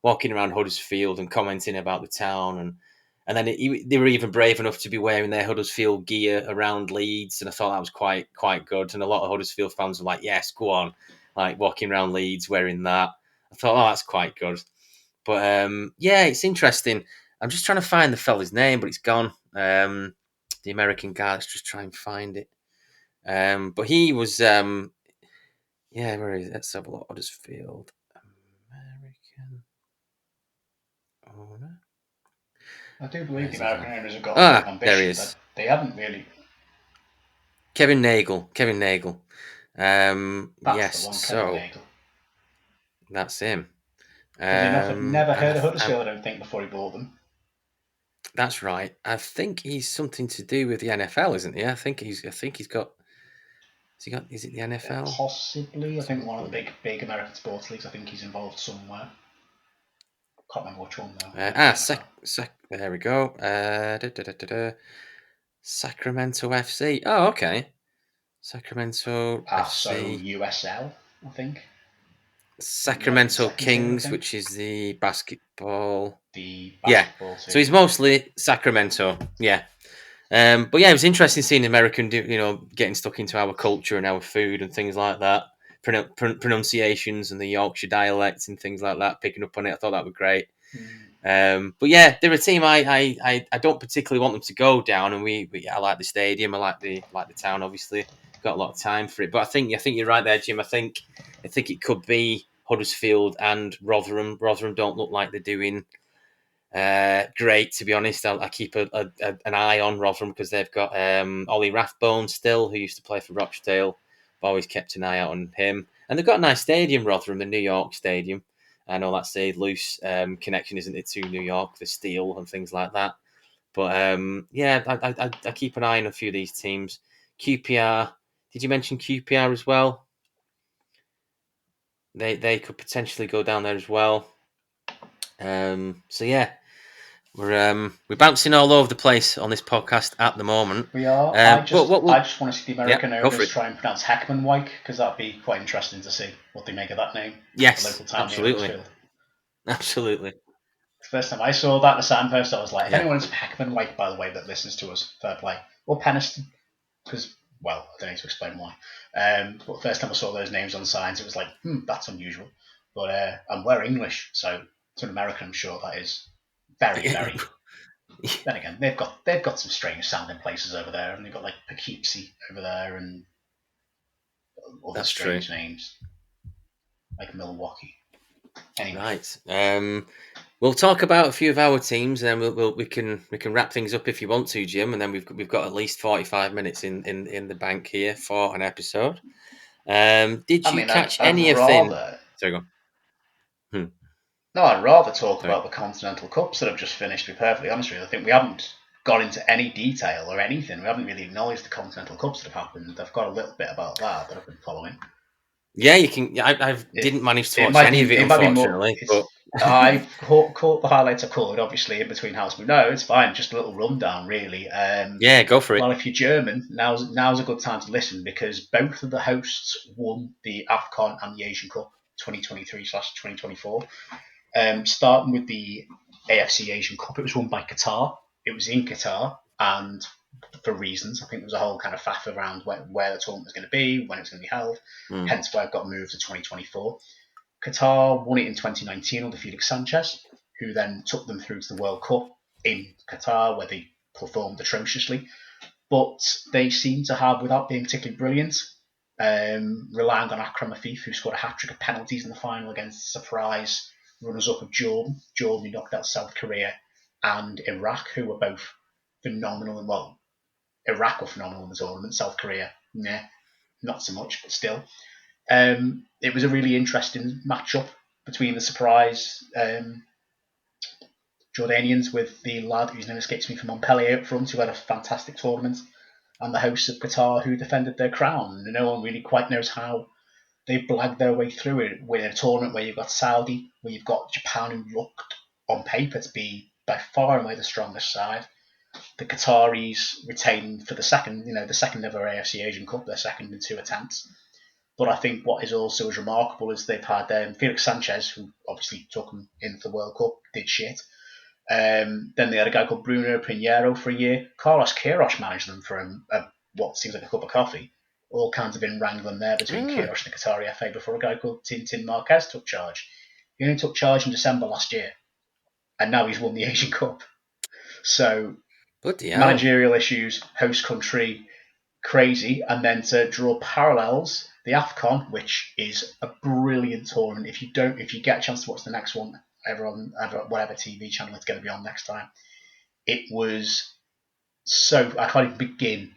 walking around Huddersfield and commenting about the town. And then they were even brave enough to be wearing their Huddersfield gear around Leeds, and I thought that was quite good. And a lot of Huddersfield fans were like, "Yes, go on!" Like walking around Leeds wearing that. I thought, "Oh, that's quite good." But yeah, it's interesting. I'm just trying to find the fella's name, but it's gone. The American guy. Let's just try and find it. But he was, yeah, where is it? Let's have a look. Huddersfield American owner. I do believe the American owners have got a bit of ambition. There he is. They haven't really. Kevin Nagel. That's yes, the one, so Kevin Nagel. That's him. Never heard of Huddersfield, I don't think, before he bought them. That's right. I think he's something to do with the NFL, isn't he? I think he's got. Is it the NFL? Possibly. I think one of the big American sports leagues. I think he's involved somewhere. Can't remember which one though. There we go. Sacramento FC. Oh, okay. Sacramento FC. So USL, I think. Sacramento Kings, which is the basketball. The basketball team. So he's mostly Sacramento. Yeah. But yeah, it was interesting seeing American, getting stuck into our culture and our food and things like that. Pronunciations and the Yorkshire dialects and things like that, picking up on it. I thought that was great. But yeah, they're a team I don't particularly want them to go down, and I like the stadium, I like the town. Obviously, got a lot of time for it. But I think you're right there, Jim. I think it could be Huddersfield and Rotherham. Rotherham don't look like they're doing great, to be honest. I keep an eye on Rotherham because they've got Ollie Rathbone still, who used to play for Rochdale. I've always kept an eye out on him. And they've got a nice stadium, Rotherham, the New York Stadium. I know that's a loose connection, isn't it, to New York, the steel and things like that. But yeah, I keep an eye on a few of these teams. QPR, did you mention QPR as well? They could potentially go down there as well. So yeah, we're bouncing all over the place on this podcast at the moment. We are. I just want to see the American owners try and pronounce Heckmanwijk, because that'd be quite interesting to see what they make of that name. Yes, the local town absolutely. The first time I saw that in a signpost, I was like, if anyone's Heckmanwijk, by the way, that listens to us, fair play. Or Penistone, because, well, I don't need to explain why. But the first time I saw those names on signs, it was like, that's unusual. But and we're English, so to an American, I'm sure that is very, very. Then again, they've got some strange sounding places over there, and they've got like Poughkeepsie over there, and other strange names like Milwaukee. Anyway. Right. We'll talk about a few of our teams, and then we can wrap things up if you want to, Jim. And then we've got at least 45 minutes in the bank here for an episode. Did you catch anything? Sorry, go on. No, I'd rather talk about the Continental Cups that have just finished, to be perfectly honest with you. I think we haven't got into any detail or anything. We haven't really acknowledged the Continental Cups that have happened. I've got a little bit about that I've been following. Yeah, you can. I didn't manage to watch any of it, unfortunately. But I caught the highlights. I caught it, obviously, in between house. But no, it's fine. Just a little rundown, really. Yeah, go for it. Well, if you're German, now's a good time to listen, because both of the hosts won the AFCON and the Asian Cup 2023/2024. Starting with the AFC Asian Cup, it was won by Qatar. it was in Qatar, and for reasons, I think there was a whole kind of faff around where the tournament was going to be, when it was going to be held, hence why it got moved to 2024. Qatar won it in 2019 under Felix Sanchez, who then took them through to the World Cup in Qatar, where they performed atrociously. But they seem to have, without being particularly brilliant, relying on Akram Afif, who scored a hat-trick of penalties in the final against surprise runners-up of Jordan. Jordan, who knocked out South Korea, and Iraq, who were both phenomenal. Well, Iraq were phenomenal in the tournament. South Korea, nah, not so much, but still. It was a really interesting matchup between the surprise Jordanians with the lad whose name escapes me from Montpellier up front, who had a fantastic tournament, and the hosts of Qatar who defended their crown. And no one really quite knows how they blagged their way through it with a tournament where you've got Saudi, where you've got Japan, who looked on paper to be by far and away the strongest side. The Qataris retained for the second ever AFC Asian Cup, their second in 2 attempts. But I think what is also as remarkable is they've had Felix Sanchez, who obviously took them into the World Cup, did shit. Then they had a guy called Bruno Pinheiro for a year. Carlos Queiroz managed them for what seems like a cup of coffee. All kinds of been wrangling there between Queiroz and the Qatari FA before a guy called Tintin Marquez took charge. He only took charge in December last year, and now he's won the Asian Cup. So managerial issues, host country, crazy, and then to draw parallels, the AFCON, which is a brilliant tournament. If you get a chance to watch the next one, whatever TV channel it's going to be on next time, it was so, I can't even begin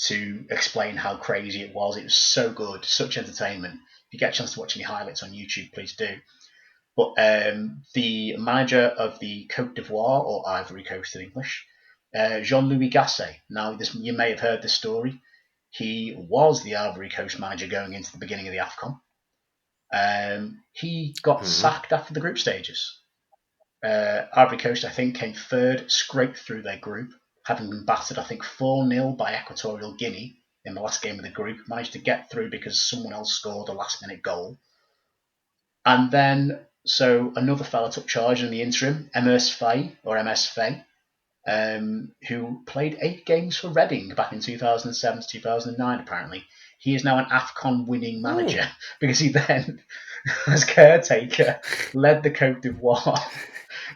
to explain how crazy it was. It was so good, such entertainment. If you get a chance to watch any highlights on YouTube, please do. But the manager of the Côte d'Ivoire, or Ivory Coast in English, Jean-Louis Gasset. Now, you may have heard this story. He was the Ivory Coast manager going into the beginning of the AFCON. He got sacked after the group stages. Ivory Coast, I think, came third, scraped through their group, having been battered, I think, 4-0 by Equatorial Guinea in the last game of the group. Managed to get through because someone else scored a last-minute goal. And then, so another fella took charge in the interim, MS Faye, who played 8 games for Reading back in 2007 to 2009, apparently. He is now an AFCON winning manager because he then, as caretaker, led the Côte d'Ivoire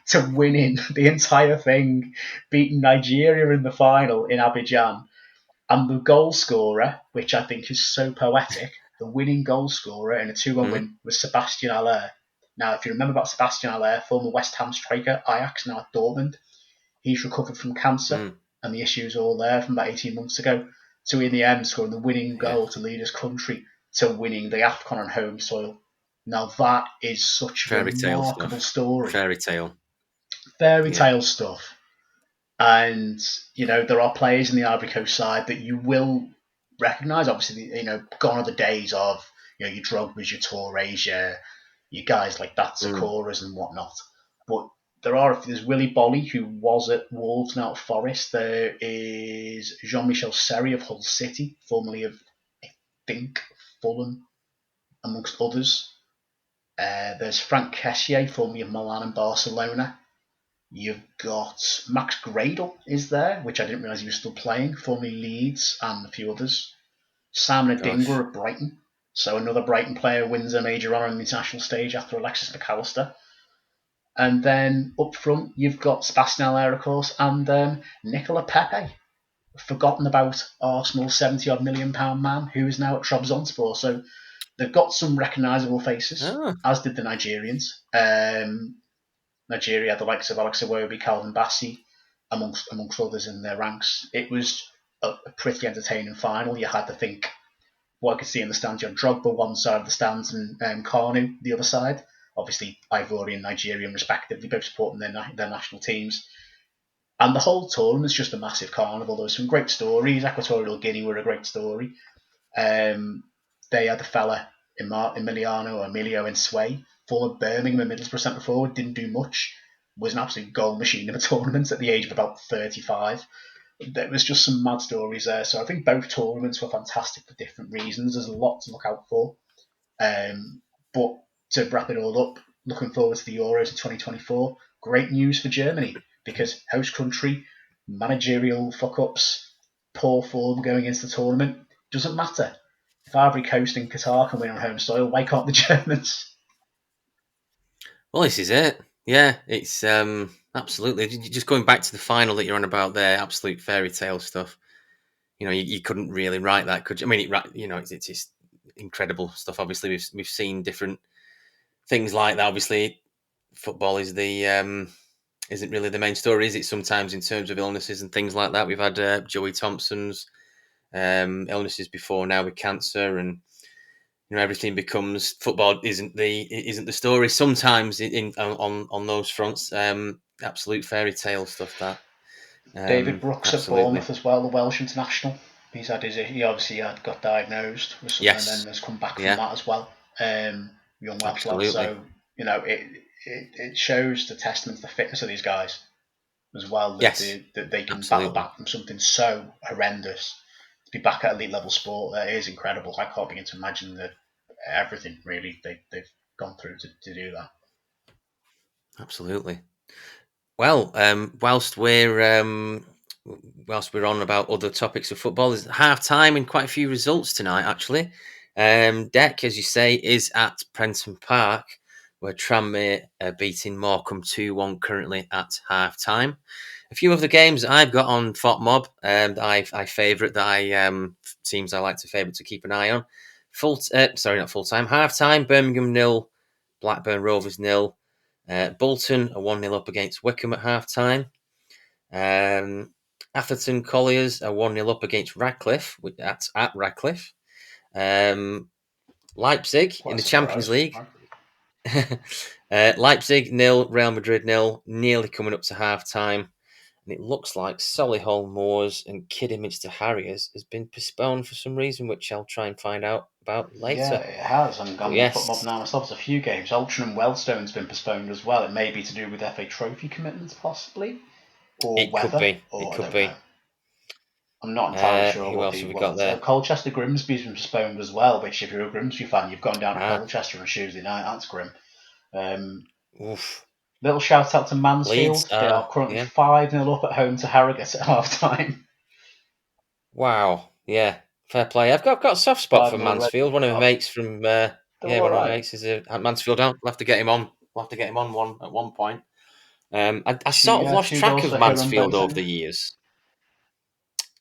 to winning the entire thing, beating Nigeria in the final in Abidjan. And the goal scorer, which I think is so poetic, the winning goal scorer in a 2-1 win was Sebastian Haller. Now, if you remember about Sebastian Haller, former West Ham striker, Ajax, now at Dortmund, he's recovered from cancer and the issues all there from about 18 months ago, to in the end scoring the winning goal to lead his country to winning the AFCON on home soil. Now that is such a remarkable story. Fairy tale stuff. And, there are players in the Ivory Coast side that you will recognise. Obviously, gone are the days of, your Drogbas, your Tourés, your guys like that, Sakoras and whatnot. But there's Willy Bolly, who was at Wolves, now at Forest. There is Jean-Michel Seri of Hull City, formerly of, I think, Fulham, amongst others. There's Frank Kessié, formerly of Milan and Barcelona. You've got Max Gradel is there, which I didn't realise he was still playing, formerly Leeds, and a few others. Simon Adingwa at Brighton. So another Brighton player wins a major honour on the international stage after Alexis McAllister. And then up front, you've got Sebastian Haller, of course, and Nicola Pepe, forgotten about Arsenal's £70-odd million man, who is now at Trabzonspor. So they've got some recognisable faces, as did the Nigerians. Nigeria had the likes of Alex Iwobi, Calvin Bassey, amongst others in their ranks. It was a pretty entertaining final. You had to think, what I could see in the stands, you had Drogba one side of the stands and Kanu the other side. Obviously, Ivory and Nigerian respectively, both supporting their national teams. And the whole tournament's just a massive carnival. There were some great stories. Equatorial Guinea were a great story. They had the fella Emilio in Sway, former Birmingham and Middlesbrough centre forward, didn't do much, was an absolute goal machine of a tournament at the age of about 35. There was just some mad stories there. So I think both tournaments were fantastic for different reasons. There's a lot to look out for. But to wrap it all up, looking forward to the Euros in 2024. Great news for Germany, because host country managerial fuck-ups, poor form going into the tournament. Doesn't matter. If Ivory Coast and Qatar can win on home soil, why can't the Germans? Well, this is it. Yeah, it's absolutely. Just going back to the final that you're on about there, absolute fairy tale stuff. You couldn't really write that, could you? I mean, it's just incredible stuff. Obviously, we've seen different things like that. Obviously, football is the isn't really the main story, is it? Sometimes in terms of illnesses and things like that, we've had Joey Thompson's illnesses before now with cancer, and everything becomes football isn't the story sometimes on those fronts. Absolute fairy tale stuff that. David Brooks at Absolutely. Bournemouth as well, the Welsh international. He obviously got diagnosed with something and then has come back from that as well. Young Welsh lad. So it shows the testament to the fitness of these guys as well, that they can battle back from something so horrendous to be back at elite level sport. That is incredible. I can't begin to imagine everything really they've gone through to do that. Absolutely. Well, whilst we're on about other topics of football, there's half time and quite a few results tonight, actually. Deck, as you say, is at Prenton Park, where Tranmere are beating Morecambe 2-1 currently at half time. A few of the games I've got on FOTMob I favourite, teams I like to favourite to keep an eye on. Not full time, half time, Birmingham 0, Blackburn Rovers 0. Bolton are 1-0 up against Wickham at half time. Atherton Colliers are 1-0 up against Radcliffe at Radcliffe. Leipzig in the Champions League. Leipzig 0, Real Madrid 0, nearly coming up to half time. And it looks like Solihull Moors and Kidderminster Harriers has been postponed for some reason, which I'll try and find out about later. Yeah, it has. I'm going to put mob now myself. There's a few games. Altrincham and Wealdstone's been postponed as well. It may be to do with FA Trophy commitments, possibly, or it weather. Could be. Or it could be. Know. I'm not entirely sure who what else have we got there. Colchester Grimsby's been postponed as well, which if you're a Grimsby fan, you've gone down to Colchester on Tuesday night. That's grim. Oof. Little shout out to Mansfield. Leeds, they are currently 5-0 up at home to Harrogate at half time. Wow. Yeah. Fair play. I've got a soft spot for Mansfield. One of my mates from one of my mates is at Mansfield. We'll have to get him on. We'll have to get him on one at one point. I sort of lost track of Mansfield over the years.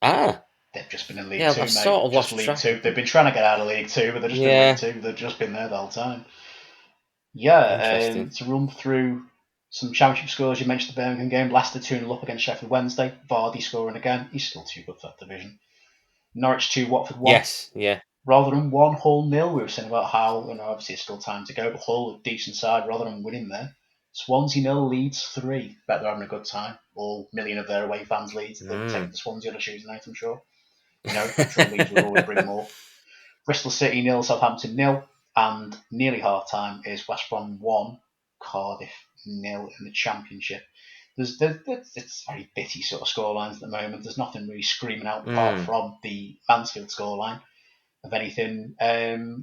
They've just been in League 2, mate. Sort of lost League track. 2. They've been trying to get out of League 2, but they're just in League 2. They've just been there the whole time. Yeah, to run through some championship scores, you mentioned the Birmingham game. Leicester 2-0 up against Sheffield Wednesday. Vardy scoring again. He's still too good for that division. Norwich 2, Watford 1. Yes, yeah. Rotherham 1, Hull 0. We were saying about how, obviously it's still time to go, but Hull, a decent side, Rotherham winning there. Swansea 0, Leeds 3. Bet they're having a good time. All million of their away fans Leeds. They'll take the Swansea on a Tuesday night, I'm sure. I'm sure Leeds will always bring more. Bristol City 0, Southampton 0. And nearly half time is West Brom 1, Cardiff 0 in the Championship. It's very bitty sort of scorelines at the moment. There's nothing really screaming out apart from the Mansfield scoreline of anything.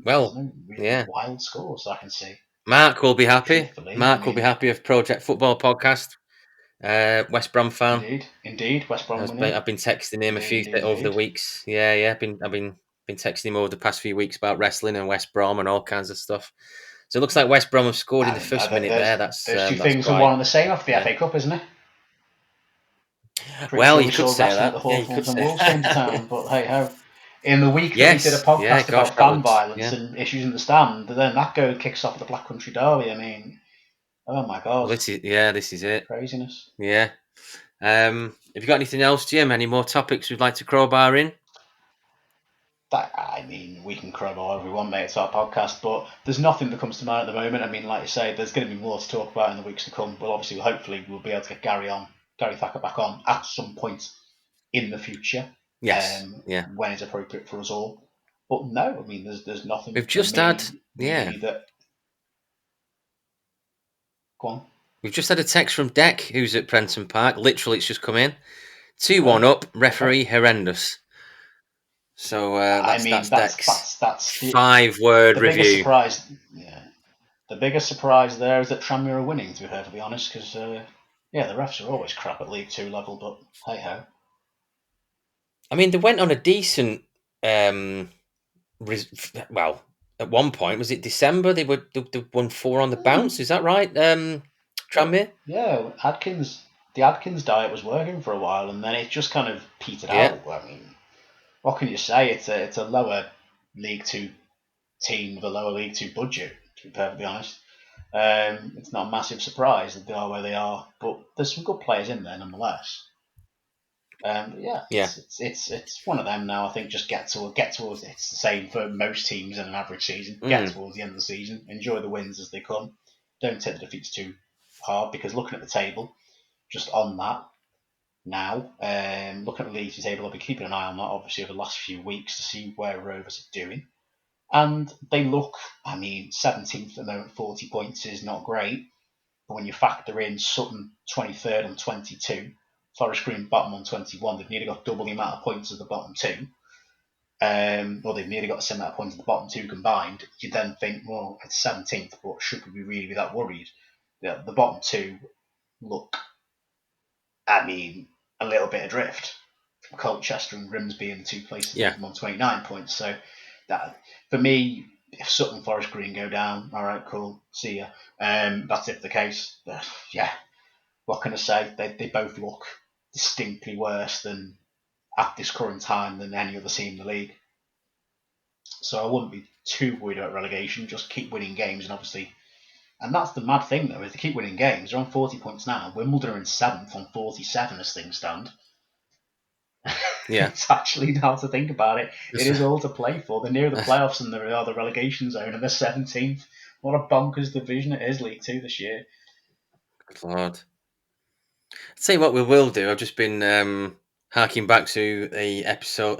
Wild scores I can see. Mark will be happy. Will be happy of Project Football Podcast. West Brom fan. Indeed. West Brom winning. I've been texting him over the weeks. Yeah. I've been texting him over the past few weeks about wrestling and West Brom and all kinds of stuff. So it looks like West Brom have scored in the first minute there. There's two things are one and the same after the FA Cup, isn't it? You could say that. You could say that. But hey ho. In the week that we did a podcast about fan violence and issues in the stand, then that kicks off at the Black Country Derby. I mean, oh my God. Well, this is it. Craziness. Yeah. Have you got anything else, Jim? Any more topics we'd like to crowbar in? We can crowbar whatever we want, mate. It's our podcast, but there's nothing that comes to mind at the moment. I mean, like you say, there's going to be more to talk about in the weeks to come. But obviously, hopefully, we'll be able to get Gary Thacker back on at some point in the future. Yes. When it's appropriate for us all. But no, I mean, there's nothing. We've just had Go on. We've just had a text from Deck, who's at Prenton Park. Literally, it's just come in. 2-1 up. Referee horrendous. So that's Deck's 5-word review. The biggest surprise there is that Tranmere are winning, to be perfectly honest, because Yeah, the refs are always crap at League Two level, but hey ho. I mean, they went on a decent. Well, at one point, was it December? They won 4 on the bounce. Is that right? Tranmere? Yeah, the Adkins diet was working for a while, and then it just kind of petered Yeah, out. I mean, what can you say? It's a lower League Two team with a lower League Two budget. To be perfectly honest, it's not a massive surprise that they are where they are, but there's some good players in there nonetheless. But yeah, yeah, it's one of them now. I think just get towards. It's the same for most teams in an average season. Get mm, towards the end of the season, enjoy the wins as they come. Don't take the defeats too hard, because looking at the table, just on that now, looking at the league table, I'll be keeping an eye on that obviously over the last few weeks to see where Rovers are doing. And they look, I mean, 17th at the moment, 40 points is not great. But when you factor in Sutton 23rd on 22, Forest Green bottom on 21, they've nearly got double the amount of points as the bottom two. Or they've nearly got the same amount of points as the bottom two combined. You then think, well, it's 17th, but should we really be that worried? The bottom two look, I mean, a little bit adrift. Colchester and Grimsby in the two places yeah, on 29 points. So that, for me, if Sutton Forest Green go down, all right, cool, see ya. That's if the case. Yeah, what can I say? They both look distinctly worse than at this current time than any other team in the league. So I wouldn't be too worried about relegation. Just keep winning games, and obviously, and that's the mad thing though, is they keep winning games. They're on 40 points now. Wimbledon are in 7th on 47 as things stand. yeah. It's actually, now to think about it, it is all to play for. They're near the playoffs and they're the relegation zone, and they're 17th. What a bonkers division it is, League Two this year. Lord. I'll tell you what we will do. I've just been harking back to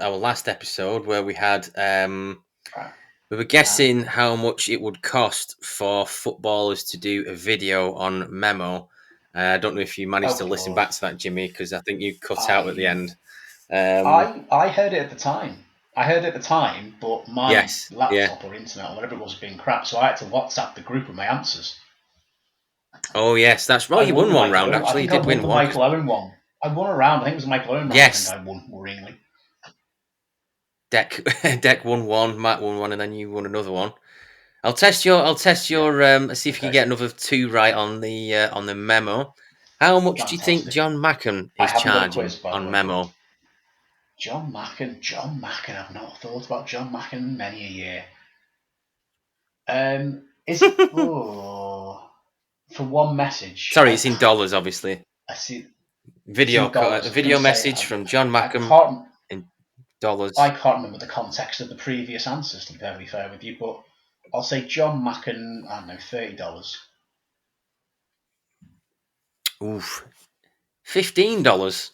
our last episode, where we had Right. we were guessing how much it would cost for footballers to do a video on Memo. I don't know if you managed Oh to good listen lord. back to that, Jimmy, because I think you cut out at the I end. Um, I heard it at the time. But my yes, yeah. laptop or internet or whatever it was being crap, so I had to WhatsApp the group with my answers. Oh, yes, that's right. I You won won the one Michael round, Owen. I actually. You think I did won win the one. Michael Owen one. I won a round. I think it was the Michael Owen round. I think Yes, I won worryingly. Deck won one, Matt won one, and then you won another one. I'll test your. Yeah. See if you can Okay. get another 2 right on the Memo. How much do you think Fantastic. John Macken I is haven't got a quiz, charging by the on way. Memo? John Macken. I've not thought about John Macken in many a year. Is for one message. Sorry, it's in dollars, obviously. I see. It's Video in dollars. I was going video to say message from John I Mackham can't. in I dollars. can't remember the context of the previous answers, to be perfectly fair with you, but I'll say John Macken. I don't know, $30. Oof, $15.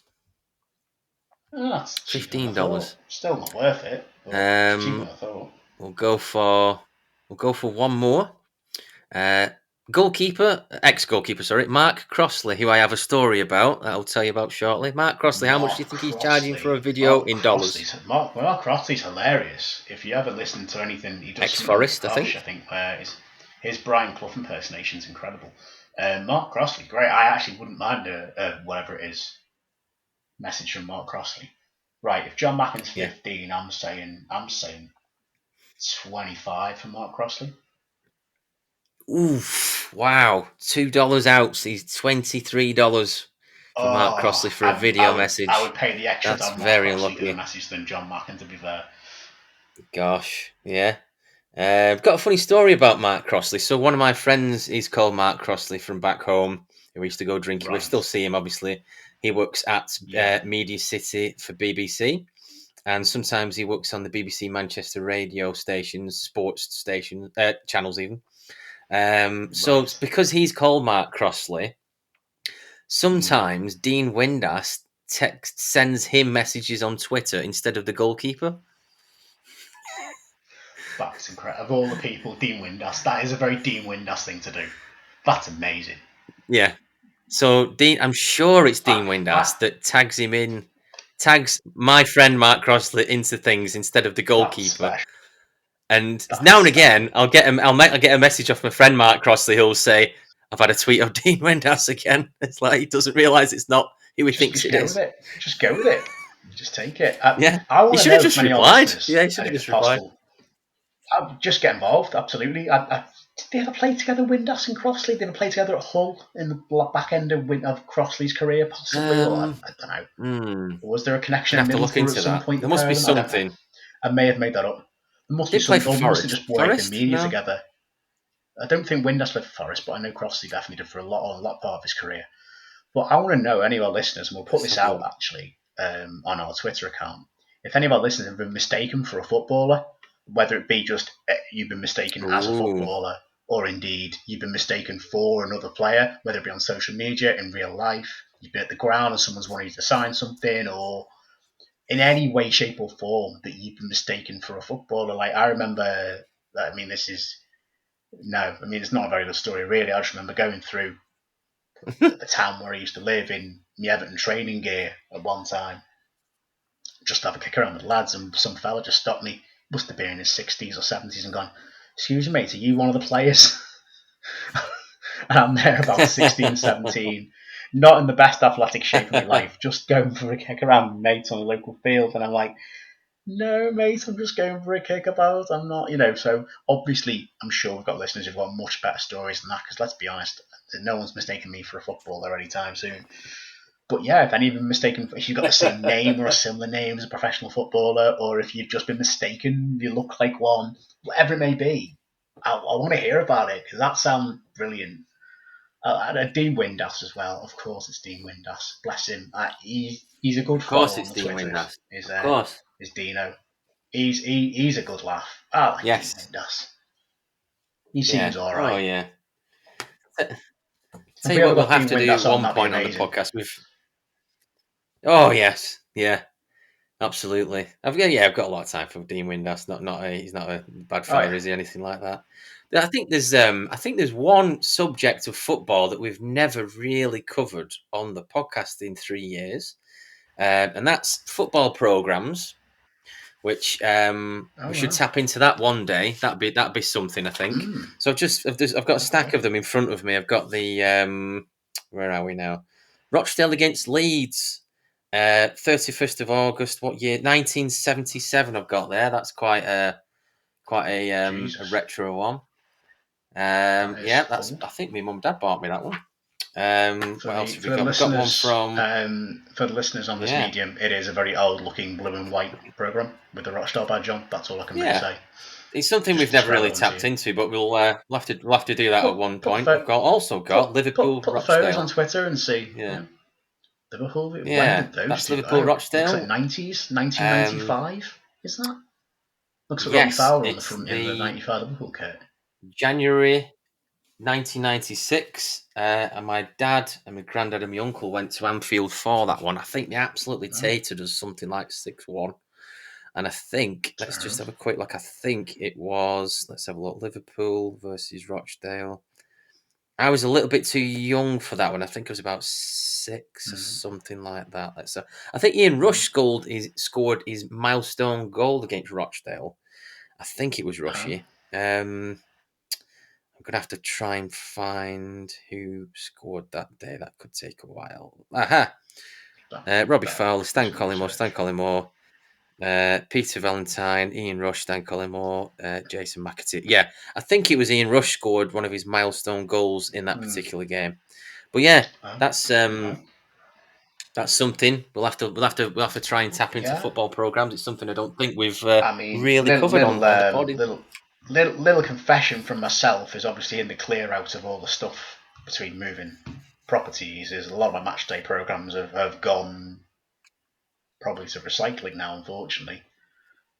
That's cheaper than I thought. $15. Still not worth it, but it's cheaper than I thought. We'll go for one more. Ex-goalkeeper, sorry, Mark Crossley, who I have a story about that I'll tell you about shortly. Mark Crossley, how much do you Mark think he's charging for a Crossley. video in dollars? Mark Crossley's hilarious. If you ever listen to anything he does, something with Ex-Forest, I Posh, think. I think his Brian Clough impersonation is incredible. Mark Crossley, great. I actually wouldn't mind a whatever it is message from Mark Crossley. Right, if John Macken's 15, I'm saying 25 for Mark Crossley. Oof! Wow, $2 out. He's $23 for Mark Crossley for a video I message. would pay the extra to That's have Mark very Crossley do the unlucky. message than John Macken, to be fair. Gosh, yeah. I've got a funny story about Mark Crossley. So one of my friends is called Mark Crossley from back home. We used to go drinking. We Right. still see him, obviously. He works at Yeah. Media City for BBC. And sometimes he works on the BBC Manchester radio stations, sports stations, channels even. So Right. because he's called Mark Crossley, sometimes Dean Windass sends him messages on Twitter instead of the goalkeeper. That's incredible. Of all the people, Dean Windass, that is a very Dean Windass thing to do. That's amazing. Yeah. So I'm sure it's Dean I, Windass that tags my friend Mark Crossley into things instead of the that's goalkeeper. special. And That's now and special. again, I'll get a message off my friend Mark Crossley who'll say, I've had a tweet of Dean Windass again. It's like he doesn't realise it's not who he thinks just it go is. with it. Just go with it. Just take it. Yeah, I he want to should know have just from any of our replied. listeners, Yeah, he should and have if it's just replied. possible, just get involved. Absolutely. Did they ever play together, Windass and Crossley? Did they ever play together at Hull in the back end of Crossley's career, possibly? Or I don't know. Was there a connection Gonna in have to look Middlesbrough at into some that. point? There The must pair be of them? I don't know. something. I may have made that up. There must be Didn't play something, for or they must have Forest. just worked in Forest? media No. together. I don't think Windass played for Forest, but I know Crossley definitely did for a lot part of his career. But I want to know any of our listeners, and we'll put this out actually on our Twitter account. If any of our listeners have been mistaken for a footballer, whether it be just you've been mistaken as a footballer, or indeed you've been mistaken for another player, whether it be on social media, in real life, you've been at the ground and someone's wanted you to sign something, or in any way, shape, or form that you've been mistaken for a footballer. Like I remember, I mean, it's not a very good story really. I just remember going through the town where I used to live in the Everton training gear at one time, just to have a kick around with the lads, and some fella just stopped me, must have been in his 60s or 70s, and gone, "Excuse me, mate, are you one of the players?" And I'm there about 16, 17, not in the best athletic shape of my life, just going for a kick around with mates on the local field, and I'm like, "No, mate, I'm just going for a kickabout. I'm not, So obviously, I'm sure we've got listeners who've got much better stories than that. Because let's be honest, no one's mistaken me for a footballer anytime soon. But yeah, if any of them mistaken, if you've got the same name or a similar name as a professional footballer, or if you've just been mistaken, you look like one, whatever it may be, I want to hear about it because that sounds brilliant. Dean Windass as well, of course. It's Dean Windass. Bless him. He's a good Of course, follow on it's the Dean Twitters. Windass. Of course. Is Dino. He's a good laugh. I like Dean Yes. Windass. He seems Yeah. all Oh, right. yeah. If Tell you we ever what, we'll got have Dean to do at Windass on, one that'd be point on the amazing. podcast with. Oh yes, yeah, absolutely. I've got a lot of time for Dean Windass. He's not a bad fella, is he? Anything like that? I think there's one subject of football that we've never really covered on the podcast in 3 years, and that's football programs. Which we should tap into that one day. That'd be something, I think. So I've got a stack of them in front of me. I've got the where are we now? Rochdale against Leeds, 31st of August. What year? 1977. I've got there. That's quite a retro one. That's. I think my mum and dad bought me that one. What else have we got? We've got one from. For the listeners on this medium, it is a very old-looking blue and white program with the Rochdale badge on. That's all I can really say. It's something we've never really tapped into, but we'll have to do that at one point. We've also got Liverpool put the Rochdale. photos on Twitter and see. Yeah. Liverpool. When did those that's two Liverpool go? Rochdale. Looks like 90s, 1995. Isn't that? Looks like Yes, Robbie Fowler on the front in the 95 Liverpool kit. January 1996, and my dad and my granddad and my uncle went to Anfield for that one. I think they absolutely tated us something like 6-1. And I think, let's just have a quick look. I think it was, let's have a look, Liverpool versus Rochdale. I was a little bit too young for that one. I think it was about 6 or something like that. I think Ian Rush scored his milestone goal against Rochdale. I think it was Rushy. I'm going to have to try and find who scored that day. That could take a while. Aha! Robbie Fowler, Stan Collymore, Peter Valentine, Ian Rush, Stan Collymore, Jason McAtee. Yeah, I think it was Ian Rush scored one of his milestone goals in that particular game. But yeah, that's something we'll have to try and tap into football programs. It's something I don't think we've really covered on the pod. Little confession from myself is obviously in the clear out of all the stuff between moving properties. Is a lot of my match day programs have gone probably to recycling now, unfortunately.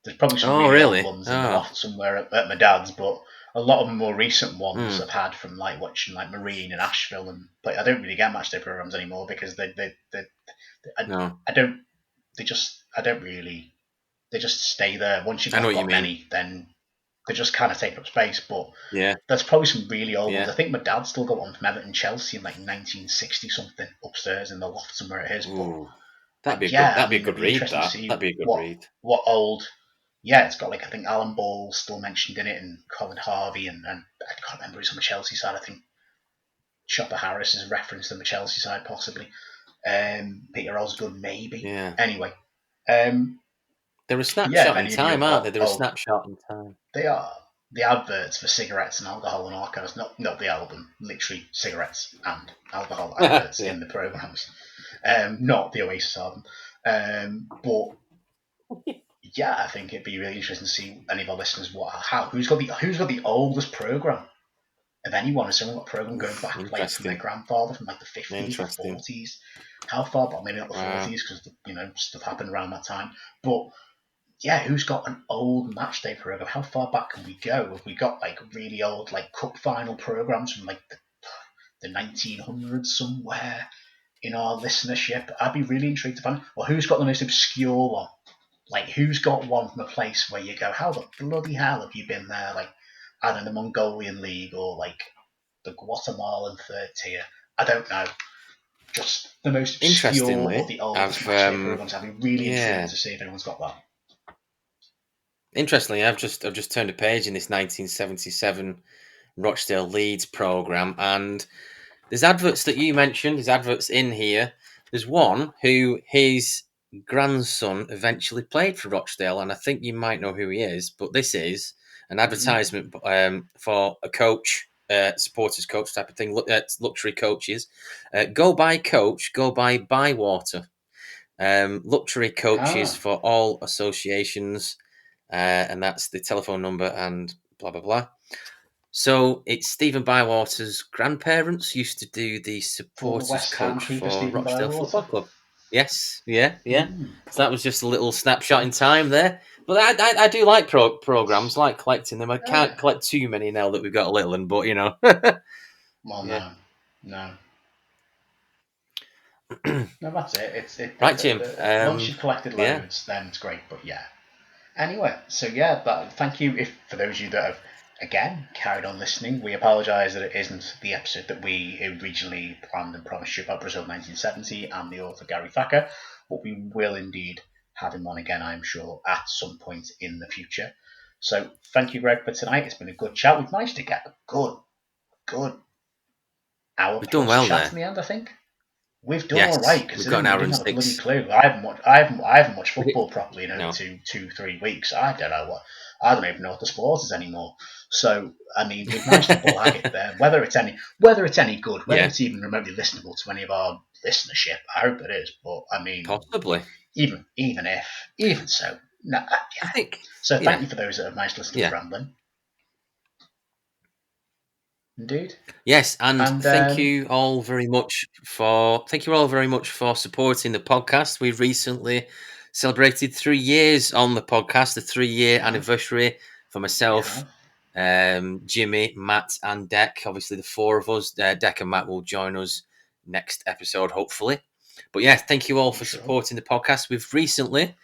There's probably some really old ones in the loft somewhere at my dad's, but a lot of the more recent ones I've had from like watching like Marine and Asheville, and I don't really get matchday programs anymore because they just stay there. Once you've got many, then they just kind of take up space. But there's probably some really old ones. I think my dad still got one from Everton Chelsea in like 1960 something upstairs in the loft somewhere it is. But that'd be a good read. That'd be a good read. What old? Yeah, it's got like I think Alan Ball still mentioned in it, and Colin Harvey, and I can't remember who's on the Chelsea side. I think Chopper Harris is referenced on the Chelsea side, possibly. Peter Osgood, maybe. Yeah. Anyway. They're a snapshot if in any of you time, have aren't they? got They're a snapshot in time. They are. The adverts for cigarettes and alcohol and archives, not the album, literally cigarettes and alcohol adverts Yeah. in the programmes. Not the Oasis album. But yeah, I think it'd be really interesting to see any of our listeners who's got the oldest programme of anyone. Has someone got a programme going back like from their grandfather from like the 50s or 40s? How far back? Maybe not the 40s because stuff happened around that time. But yeah, who's got an old match day program? How far back can we go? Have we got like really old like cup final programs from like the 1900s somewhere in our listenership? I'd be really intrigued to find. Well, who's got the most obscure one? Like, who's got one from a place where you go, how the bloody hell have you been there? Like, I don't know, the Mongolian League or like the Guatemalan third tier. I don't know. Just the most obscure or the oldest match day programs. I'd be really intrigued to see if anyone's got that. Interestingly, I've just turned a page in this 1977 Rochdale Leeds program, and there's adverts that you mentioned. There's adverts in here. There's one who his grandson eventually played for Rochdale, and I think you might know who he is. But this is an advertisement for a coach, supporters coach type of thing, luxury coaches. Go buy coach, go buy Bywater. Luxury coaches for all associations. And that's the telephone number and blah, blah, blah. So it's Stephen Bywater's grandparents used to do the supporters coach for Rochdale Football Club. Yes, yeah. So that was just a little snapshot in time there. But I do like programs, like collecting them. I can't collect too many now that we've got a little one, but Well, no. No, that's it. Right, Jim. Once you've collected loads, then it's great. But yeah. Anyway, so yeah, thank you for those of you that have again carried on listening. We apologise that it isn't the episode that we originally planned and promised you about Brazil 1970 and the author Gary Thacker, but we will indeed have him on again, I'm sure, at some point in the future. So thank you, Greg, for tonight. It's been a good chat. We've managed to get a good hour plus chat in the end, I think. We've done all right because we didn't have a bloody clue. I haven't watched football properly in over 2-3 weeks. I don't even know what the sport is anymore. So I mean, we've managed to blag it there. Whether it's any good, whether it's even remotely listenable to any of our listenership, I hope it is. But I mean, possibly even so, no. I think so. Thank you for those that have managed to listen to Rambling. Indeed. Yes, and thank you all very much for supporting the podcast. We recently celebrated 3 years on the podcast, the 3-year anniversary for myself, Jimmy, Matt, and Deck. Obviously, the four of us. Deck and Matt will join us next episode, hopefully. But yeah, thank you all for supporting the podcast. We've recently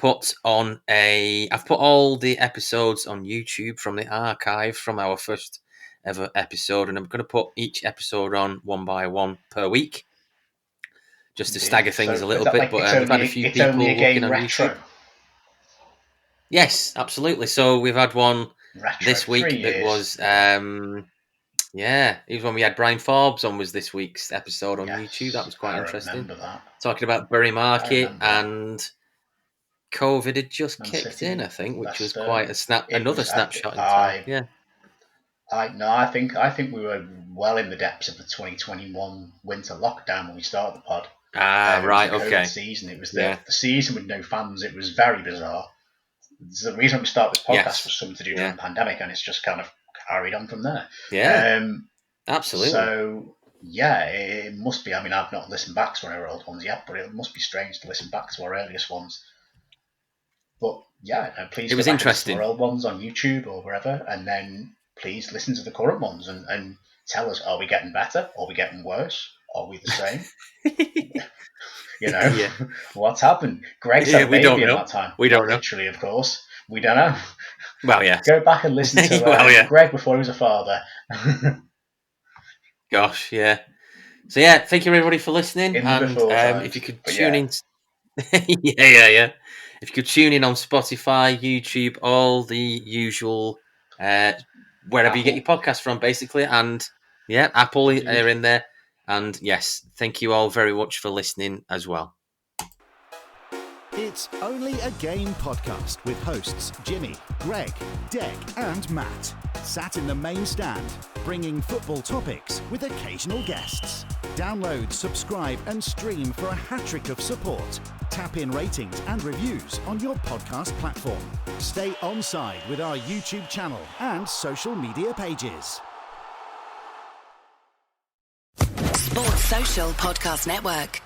I've put all the episodes on YouTube from the archive from our first ever episode, and I'm going to put each episode on one by one per week, just to stagger things a little bit. But we've had a few people looking on YouTube. Yes, absolutely. So we've had one this week that was, even when we had Brian Forbes on was this week's episode on YouTube. That was quite interesting. Talking about Bury Market and COVID had just kicked in, I think, which was quite another snapshot in time. Yeah. I think we were well in the depths of the 2021 winter lockdown when we started the pod. Right, okay. Season. It was the season with no fans. It was very bizarre. The reason we started this podcast was something to do during the pandemic, and it's just kind of carried on from there. Yeah, absolutely. So yeah, it must be. I mean, I've not listened back to our old ones yet, but it must be strange to listen back to our earliest ones. But yeah, please. It was interesting. Our old ones on YouTube or wherever, and then please listen to the current ones and tell us: are we getting better? Are we getting worse? Are we the same? What's happened? Greg's had a baby in that time. We don't know. Literally, of course. We don't know. Well, yeah. Go back and listen to Greg before he was a father. Gosh, yeah. So, yeah, thank you, everybody, for listening. And if you could tune in... yeah. If you could tune in on Spotify, YouTube, all the usual... wherever you get your podcast from, basically. And Yeah, Apple are in there. And yes, thank you all very much for listening as well. It's Only a Game podcast with hosts Jimmy, Greg, Deg and Matt. Sat in the main stand, bringing football topics with occasional guests. Download, subscribe and stream for a hat-trick of support. Tap in ratings and reviews on your podcast platform. Stay on side with our YouTube channel and social media pages. Sports Social Podcast Network.